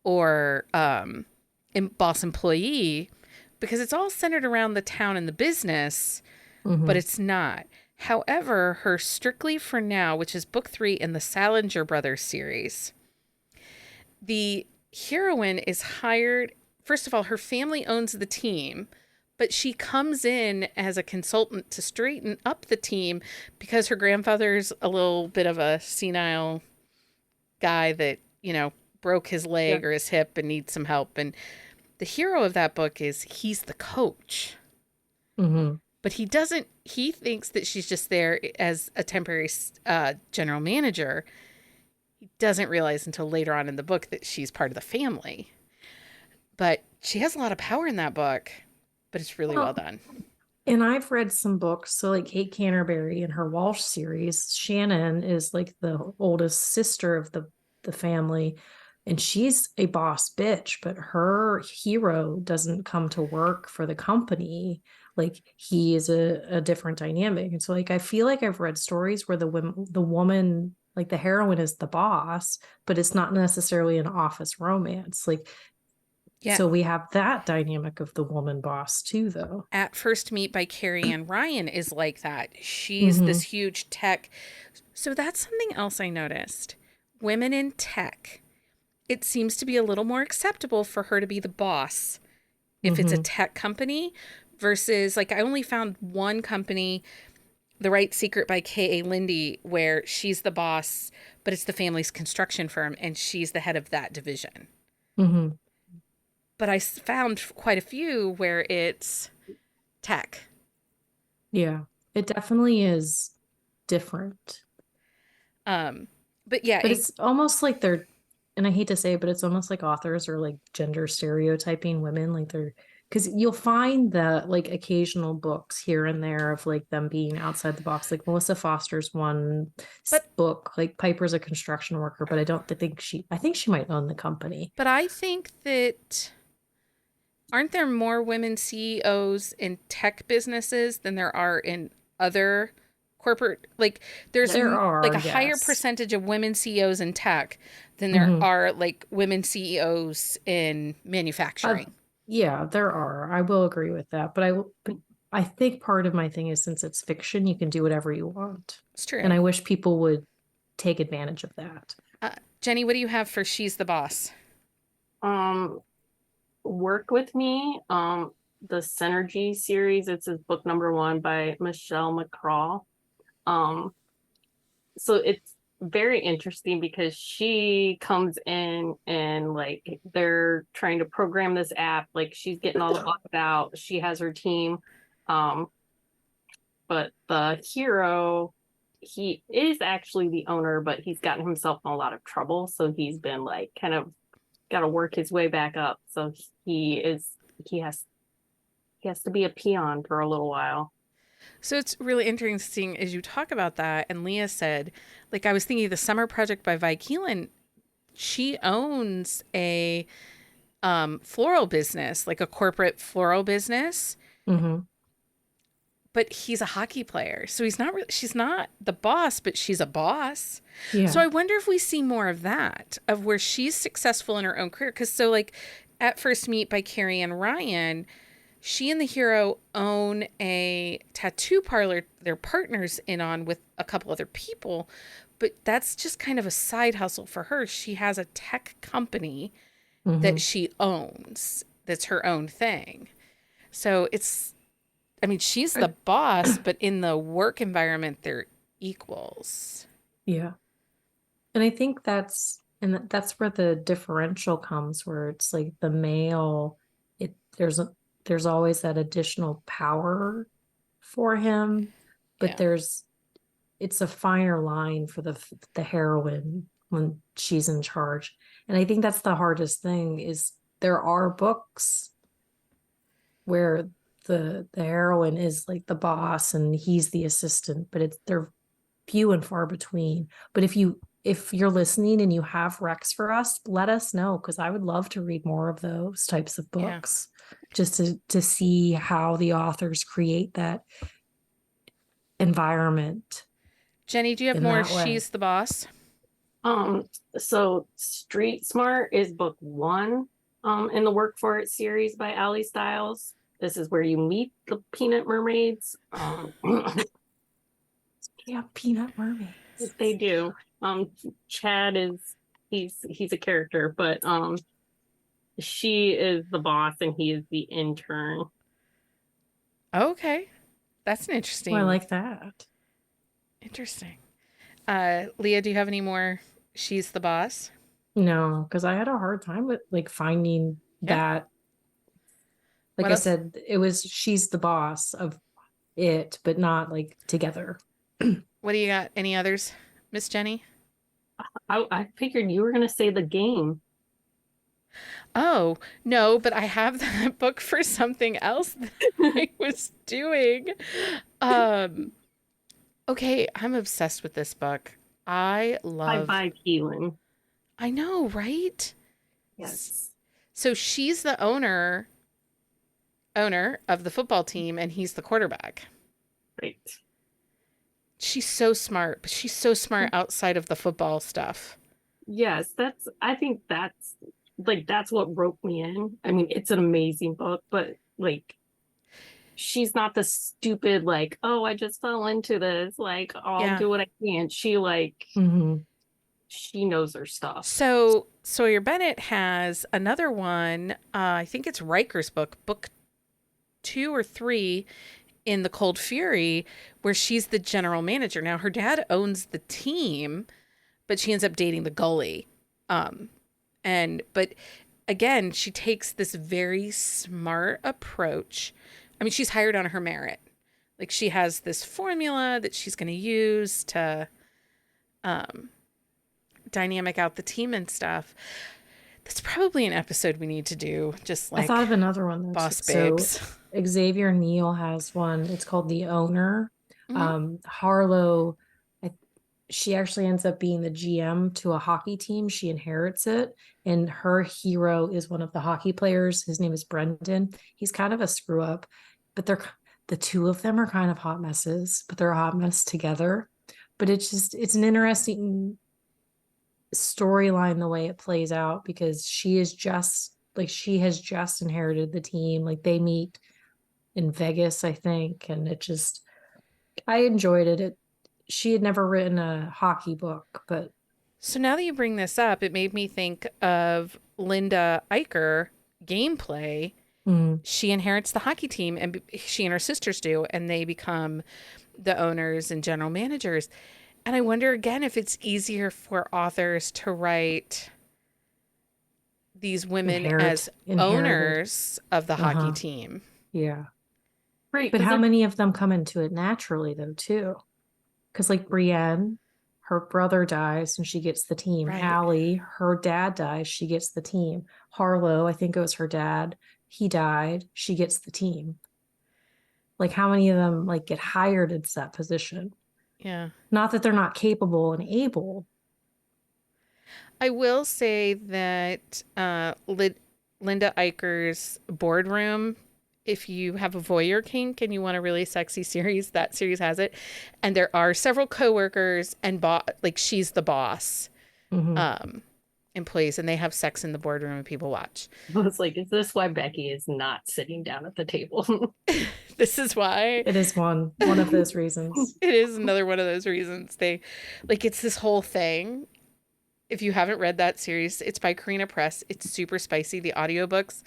or boss employee, because it's all centered around the town and the business, but it's not. However, her Strictly for Now, which is book 3 in the Salinger Brothers series, the heroine is hired. First of all, her family owns the team, but she comes in as a consultant to straighten up the team because her grandfather's a little bit of a senile guy that, broke his leg or his hip and needs some help. And the hero of that book he's the coach. But he thinks that she's just there as a temporary general manager. He doesn't realize until later on in the book that she's part of the family. But she has a lot of power in that book, but it's really well done. And I've read some books. So like Kate Canterbury in her Walsh series, Shannon is like the oldest sister of the family. And she's a boss bitch, but her hero doesn't come to work for the company. Like he is a different dynamic. And so like, I feel like I've read stories where the woman, like the heroine is the boss, but it's not necessarily an office romance. Like, so we have that dynamic of the woman boss too, though. At First Meet by Carrie Ann Ryan is like that. She's this huge tech. So that's something else I noticed. Women in tech. It seems to be a little more acceptable for her to be the boss if it's a tech company versus, like, I only found one company, The Right Secret by K.A. Lindy, where she's the boss, but it's the family's construction firm and she's the head of that division. But I found quite a few where it's tech. Yeah, it definitely is different. But yeah, But it's almost like they're, and I hate to say it, but it's almost like authors are like gender stereotyping women. Like they're, because you'll find the like occasional books here and there of like them being outside the box. Like Melissa Foster's one but book, like Piper's a construction worker, but I don't think I think she might own the company. I think that aren't there more women CEOs in tech businesses than there are in other corporate, like there's There like are, a higher yes. percentage of women CEOs in tech than there Mhm. are like women CEOs in manufacturing. Yeah, there are. I will agree with that. But I think part of my thing is since it's fiction, you can do whatever you want. It's And true. I wish people would take advantage of that. Jenny, what do you have for She's the Boss? Um, Work with Me. The Synergy series. It's his book number 1 by Michelle McCraw. Um, so it's very interesting because she comes in and like they're trying to program this app. Like she's getting all the bugs out. She has her team. Um, but the hero, he is actually the owner, but he's gotten himself in a lot of trouble. So he's been like kind of got to work his way back up. So he has he has to be a peon for a little while. So it's really interesting as you talk about that. And Leah said, like, I was thinking of the Summer Project by Vi Keelan. She owns a floral business, like a corporate floral business, Hmm. but he's a hockey player. So he's not really, she's not the boss, but she's a boss. So Yeah. I wonder if we see more of that, of where she's successful in her own career. Because so, like, at First Meet by Carrie and Ryan, she and the hero own a tattoo parlor they're partners in on with a couple other people, but that's just kind of a side hustle for her. She has a tech company that Hmm. she owns that's her own thing. So it's, I mean, she's the boss, but in the work environment, they're equals. Yeah. And I think that's where the differential comes, where it's like the male, it there's always that additional power for him, but Yeah. it's a finer line for the heroine when she's in charge. And I think that's the hardest thing is there are books where the heroine is like the boss and he's the assistant, but they're few and far between. But if you're listening and you have recs for us, let us know because I would love to read more of those types of Yeah. books just to see how the authors create that environment Jenny, do you have in more that way. She's the Boss? Um, so Street Smart is book 1 in the Work For It series by Allie Stiles. This is where you meet the Peanut Mermaids. Yeah, Peanut Mermaids. They do. Chad is he's a character, but she is the boss and he is the intern. Okay. That's an Oh, I interesting, like that. interesting. Leah, do you have any more She's the Boss? No, because I had a hard time with like finding Yeah. that. Like What I else? said, it was she's the boss of it, but not like together. What do you got? Any others, Miss Jenny? I figured you were gonna say The Game. Oh, no, but I have that book for something else that I was doing. Um, okay, I'm obsessed with this book. I By love, Vi Keelan. I know, right? Yes. So she's the owner of the football team and he's the quarterback. Right. She's so smart, but she's so smart outside of the football stuff. Yes, I think that's what broke me in. I mean, it's an amazing book, but like she's not the stupid like, oh, I just fell into this, like, oh, I'll Yeah. do what I can. She like Hmm. she knows her stuff. So Sawyer Bennett has another one. I think it's Riker's book 2 or 3 in the Cold Fury, where she's the general manager. Now her dad owns the team, but she ends up dating the goalie. Um, but again, she takes this very smart approach. I mean, she's hired on her merit. Like she has this formula that she's going to use to um, dynamic out the team and stuff. That's probably an episode we need to do. Just I like thought of another one. boss So babes. Xavier Neal has one. It's called The Owner. Mhm. Harlow, I, she actually ends up being the GM to a hockey team. She inherits it, and her hero is one of the hockey players. His name is Brendan. He's kind of a screw up, but the two of them are kind of hot messes, but they're a hot mess together. But it's an interesting storyline the way it plays out, because she has just inherited the team. Like they meet in Vegas, I think, and I enjoyed it. She had never written a hockey book, but So now that you bring this up, it made me think of Linda Eicher gameplay. mm, She inherits the hockey team, and she and her sisters do, and they become the owners and general managers. And I wonder again if it's easier for authors to write these women as inherited. owners of the hockey Uh-huh. team. Yeah. Right, But because how they're many of them come into it naturally though, too? Because like Brienne, her brother dies and she gets the team. Right. Allie, her dad dies, she gets the team. Harlow, I think it was her dad, he died, she gets the team. Like how many of them like get hired into that position? Yeah. Not that they're not capable and able. I will say that Linda Eicher's boardroom, if you have a voyeur kink and you want a really sexy series, that series has it. And there are several coworkers and like she's the boss, Mhm. employees, and they have sex in the boardroom and people watch. I was like, is this why Becky is not sitting down at the table? This is why It is one of those reasons. it is another one of those reasons. They like it's this whole thing. If you haven't read that series, it's by Karina Press. It's super spicy. The audiobooks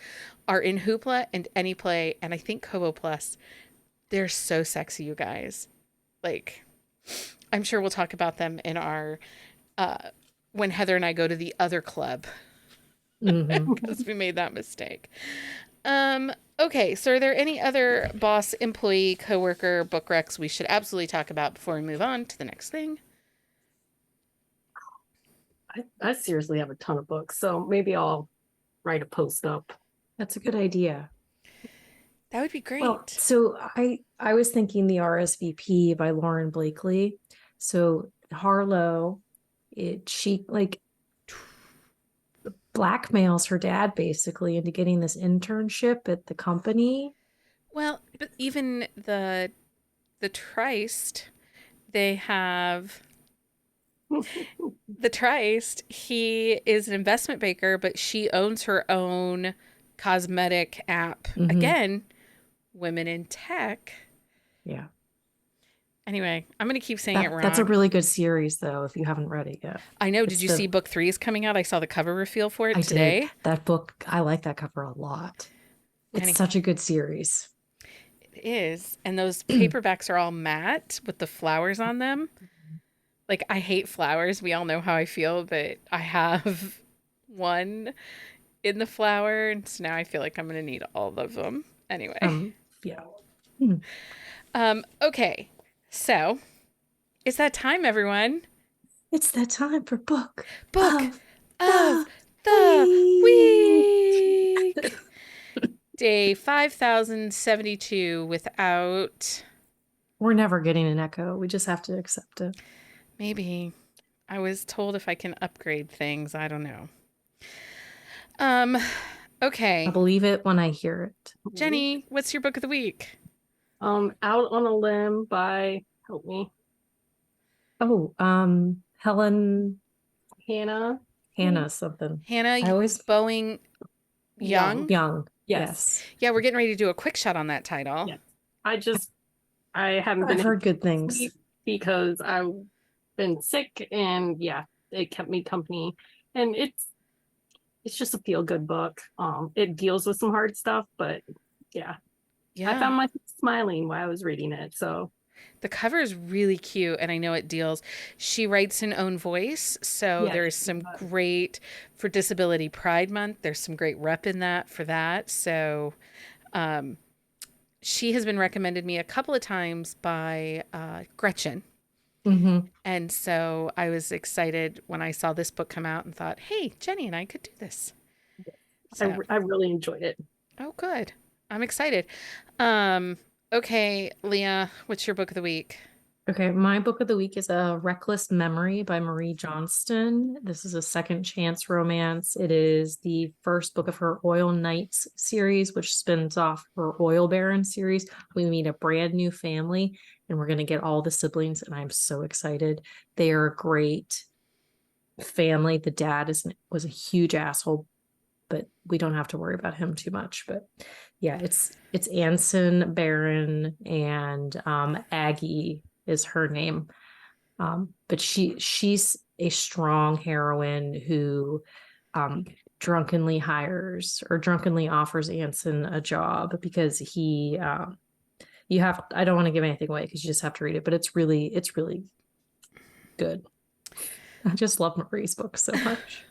are in Hoopla and Anyplay, and I think Kobo Plus. They're so sexy, you guys. Like, I'm sure we'll talk about them in our when Heather and I go to the other club Mhm. because we made that mistake. Okay, so are there any other boss, employee, coworker book recs we should absolutely talk about before we move on to the next thing? I seriously have a ton of books, so maybe I'll write a post up. That's a good idea. That would be great. Well, so I was thinking the RSVP by Lauren Blakely. So Harlow, she like blackmails her dad basically into getting this internship at the company. Well, but even the Tryst, they have the Tryst. He is an investment banker, but she owns her own cosmetic app. Mhm. Again, women in tech. Yeah. Anyway, I'm going to keep saying it wrong. That's a really good series, though, if you haven't read it yet. I know. Did you see book 3 is coming out? I saw the cover reveal for it today. Did. That book, I like that cover a lot. It's such a good series. It is. And those paperbacks are all matte with the flowers on them. Like, I hate flowers. We all know how I feel, but I have one in the flower. And so now I feel like I'm going to need all of them. Anyway. Yeah. Okay. So, it's that time, everyone. It's that time for book of the the week. Day 5072 without. We're never getting an echo. We just have to accept it. Maybe. I was told if I can upgrade things. I don't know. Okay. I believe it when I hear it. Jenni, what's your book of the week? Out on a Limb by, help me, Hannah something. Hannah Boeing Young. Yes. Yeah, we're getting ready to do a quick shot on that title. Yes. I haven't been. I've heard good things because I've been sick, and yeah, it kept me company. And it's just a feel good book. It deals with some hard stuff, but yeah. I found myself smiling while I was reading it. So the cover is really cute, and I know it deals. She writes an own voice, so there's some great for Disability Pride Month. There's some great rep in that for that. So, she has been recommended me a couple of times by Gretchen. Mm-hmm. And so I was excited when I saw this book come out and thought, hey, Jenni and I could do this. So, I really enjoyed it. oh, good. I'm excited. Um, okay, Leah, what's your book of the week? Okay, my book of the week is A Reckless Memory by Marie Johnston. This is a second chance romance. It is the first book of her Oil Knights series, which spins off her Oil Baron series. We meet a brand new family, and we're going to get all the siblings, and I'm so excited. They are a great family. The dad was a huge asshole, but we don't have to worry about him too much. But yeah, it's Anson Barron and Aggie is her name. But she's a strong heroine who drunkenly offers Anson a job because he I don't want to give anything away because you just have to read it, but it's really good. I just love Marie's books so much.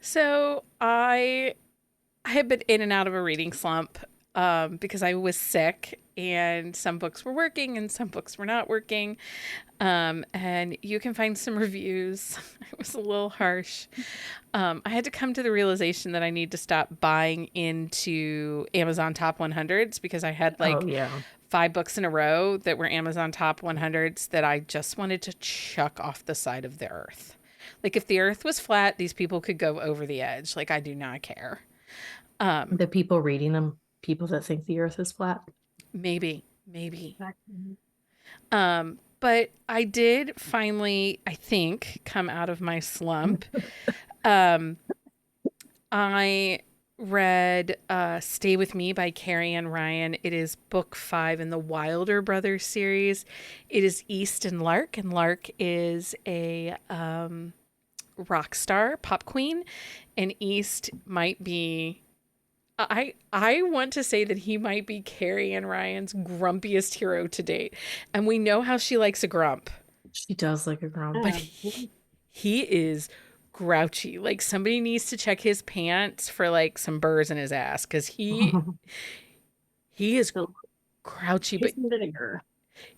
So I have been in and out of a reading slump because I was sick and some books were working and some books were not working. And you can find some reviews. It was a little harsh. I had to come to the realization that I need to stop buying into Amazon Top 100s because I had like Oh yeah. 5 books in a row that were Amazon Top 100s that I just wanted to chuck off the side of the earth. Like if the earth was flat, these people could go over the edge. Like I do not care. The people reading them, people that think the earth is flat. Maybe. But I did finally, I think, come out of my slump. I read Stay With Me by Carrie Ann Ryan. It is book 5 in the Wilder Brothers series. It is East and Lark is a rock star, pop queen, and East might be I want to say that he might be Carrie Ann Ryan's grumpiest hero to date. And we know how she likes a grump. She does like a grump. But he is grouchy. Like somebody needs to check his pants for like some burrs in his ass because he is grouchy. But vinegar.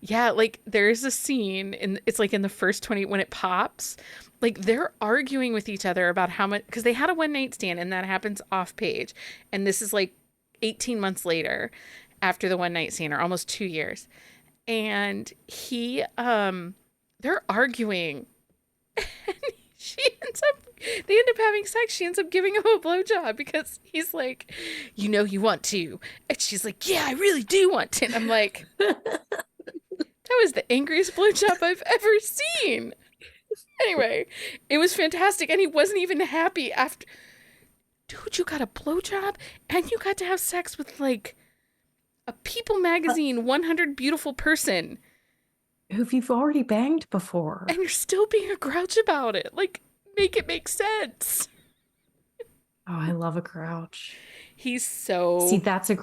yeah, like there's a scene and it's like in the first 20 when it pops, like they're arguing with each other about how much because they had a one night stand and that happens off page. And this is like 18 months later after the one night stand or almost 2 years. And they're arguing. And they end up having sex. She ends up giving him a blowjob because he's like, you want to. And she's like, yeah, I really do want to. And I'm like, that was the angriest blowjob I've ever seen. Anyway, it was fantastic. And he wasn't even happy after. Dude, you got a blowjob and you got to have sex with like a People magazine 100 beautiful person. Who you've already banged before. And you're still being a grouch about it. Like, make it make sense. Oh, I love a grouch. He's so... See, that is a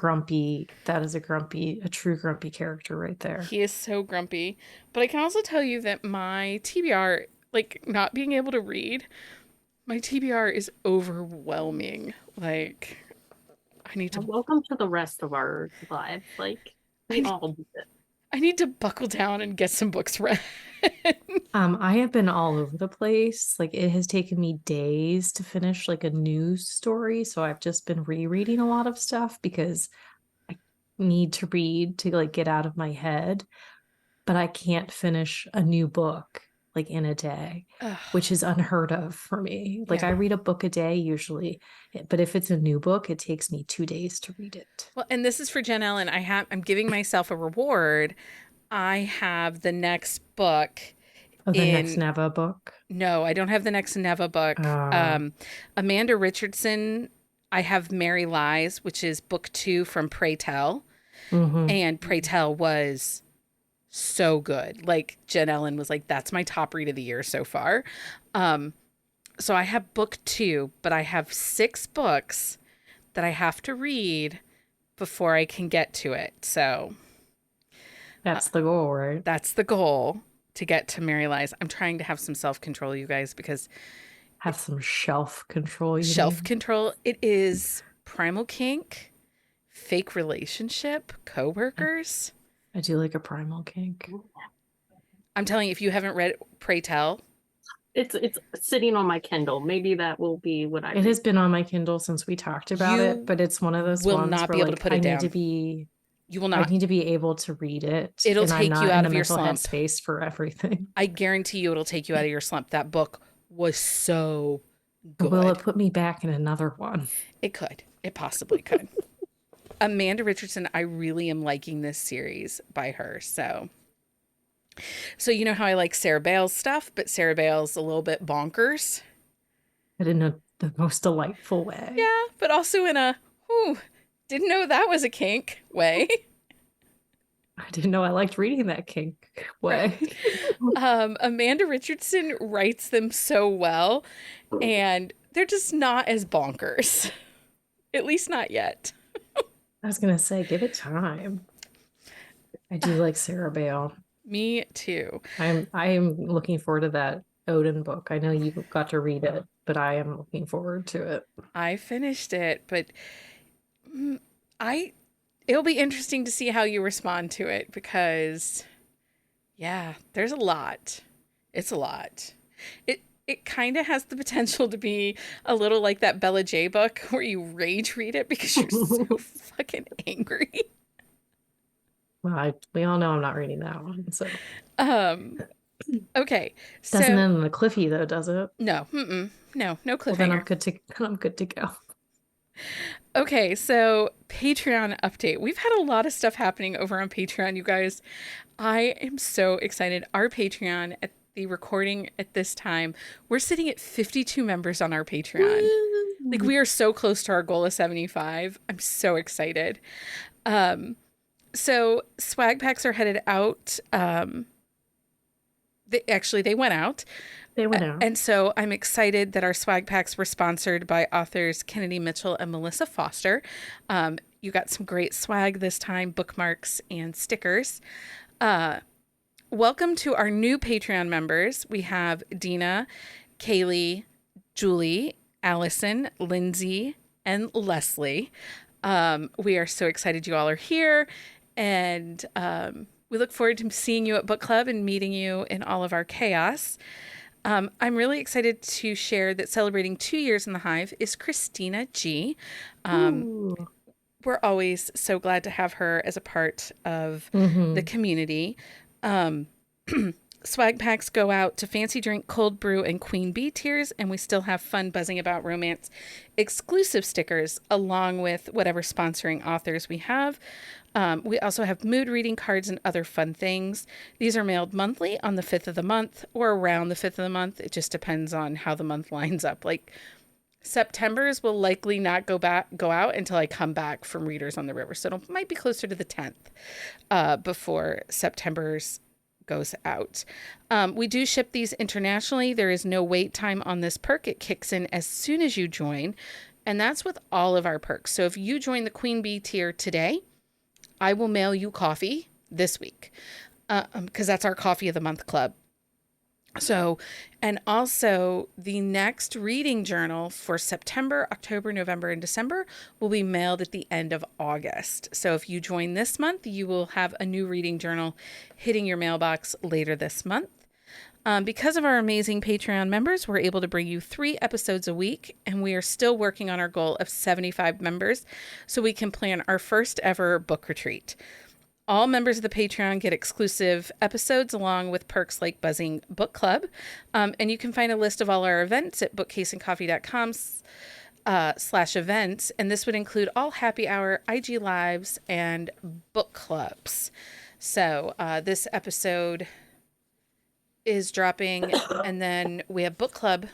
true grumpy character right there. He is so grumpy. But I can also tell you that my TBR, like, not being able to read, my TBR is overwhelming. Like, I need to... Welcome to the rest of our lives. Like, we all do it. I need to buckle down and get some books read. I have been all over the place. Like it has taken me days to finish like a news story. So I've just been rereading a lot of stuff because I need to read to like get out of my head. But I can't finish a new book like in a day, which is unheard of for me. Like I read a book a day usually, but if it's a new book, it takes me 2 days to read it. Well, and this is for Jen Ellen. I'm giving myself a reward. I have the next book. Oh, the next Neva book? No, I don't have the next Neva book. Amanda Richardson, I have Mary Lies, which is book 2 from Pray Tell. Mm-hmm. And Pray Tell was so good. Like Jen Ellen was like, that's my top read of the year so far. So I have book 2, but I have 6 books that I have to read before I can get to it. So that's the goal, right? That's the goal, to get to Mary Lies. I'm trying to have some self-control, you guys, because have some shelf control. Control. It is primal kink, fake relationship, coworkers. I do like a primal kink. I'm telling you, if you haven't read Pray Tell, It's sitting on my Kindle. Maybe that will be what I It read. has been on my Kindle since we talked about You it, but it's one of those will ones not where be able to like put it I need to down. be You will I not. need to be able to read it, It'll and I'm take you not out in the of your mental slump. headspace for everything. I guarantee you it'll take you out of your slump. That book was so good. Will it put me back in another one? It could. It possibly could. Amanda Richardson, I really am liking this series by her. So you know how I like Sarah Bareilles stuff, but Sarah Bareilles a little bit bonkers. But in the most delightful way. Yeah, but also in a, didn't know that was a kink way. I didn't know I liked reading that kink way. Amanda Richardson writes them so well, and they're just not as bonkers. At least not yet. I was gonna say, give it time. I do like Sarah Bale. Me too. I am looking forward to that Odin book. I know you got to read it, but I am looking forward to it. I finished it, but it'll be interesting to see how you respond to it because yeah, there's a lot. It's a lot. It kind of has the potential to be a little like that Bella J book where you rage read it because you're so fucking angry. Well, we all know I'm not reading that one. So Okay. doesn't end on a cliffy though, does it? No. No cliffhanger. Well, then I'm good to go. Okay, so Patreon update. We've had a lot of stuff happening over on Patreon, you guys. I am so excited. Our Patreon at the recording at this time, we're sitting at 52 members on our Patreon. Woo! Like we are so close to our goal of 75. I'm so excited. So swag packs are headed out. They went out. They went out. And so I'm excited that our swag packs were sponsored by authors Kennedy Mitchell and Melissa Foster. You got some great swag this time, bookmarks and stickers. Welcome to our new Patreon members. We have Dina, Kaylee, Julie, Allison, Lindsay, and Leslie. We are so excited you all are here. And we look forward to seeing you at book club and meeting you in all of our chaos. I'm really excited to share that celebrating 2 years in the Hive is Christina G. We're always so glad to have her as a part of the community. Swag packs go out to Fancy Drink, Cold Brew, and Queen Bee tiers, and we still have Fun Buzzing About Romance exclusive stickers along with whatever sponsoring authors we have. We also have mood reading cards and other fun things. These are mailed monthly on the 5th of the month or around the 5th of the month. It just depends on how the month lines up. Like September's will likely not go out until I come back from Readers on the River. So it might be closer to the 10th before September's goes out. We do ship these internationally. There is no wait time on this perk. It kicks in as soon as you join. And that's with all of our perks. So if you join the Queen Bee tier today, I will mail you coffee this week because that's our Coffee of the Month club. So, and also the next reading journal for September, October, November, and December will be mailed at the end of August. So if you join this month, you will have a new reading journal hitting your mailbox later this month. Because of our amazing Patreon members, we're able to bring you 3 episodes a week, and we are still working on our goal of 75 members so we can plan our first ever book retreat. All members of the Patreon get exclusive episodes along with perks like Buzzing Book Club. And you can find a list of all our events at bookcaseandcoffee.com/events. And this would include all happy hour, IG lives, and book clubs. So this episode is dropping, and then we have book club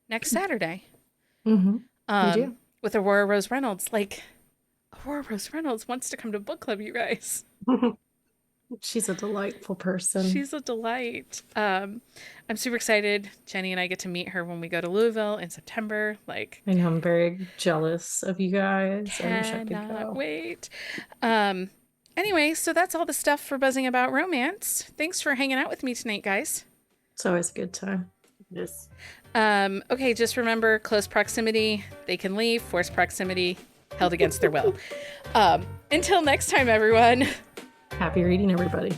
next Saturday. We do. With Aurora Rose Reynolds. Like, Aurora Rose Reynolds wants to come to book club, you guys. She's a delightful person. She's a delight. I'm super excited. Jenni and I get to meet her when we go to Louisville in September. Like, I know, I'm very jealous of you guys. I wish I could cannot go. wait. Anyway, so that's all the stuff for Buzzing About Romance. Thanks for hanging out with me tonight, guys. It's always a good time. Yes. Okay, just remember, close proximity, they can leave. Forced proximity, held against their will. Until next time, everyone. Happy reading, everybody.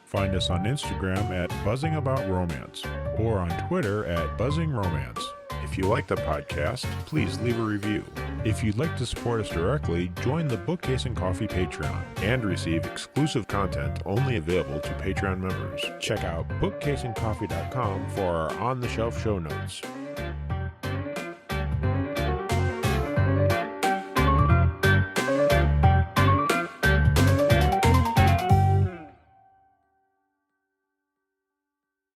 Find us on Instagram at buzzingaboutromance or on Twitter at buzzingromance. If you like the podcast, please leave a review. If you'd like to support us directly, join the Bookcase and Coffee Patreon and receive exclusive content only available to Patreon members. Check out bookcaseandcoffee.com for our on-the-shelf show notes.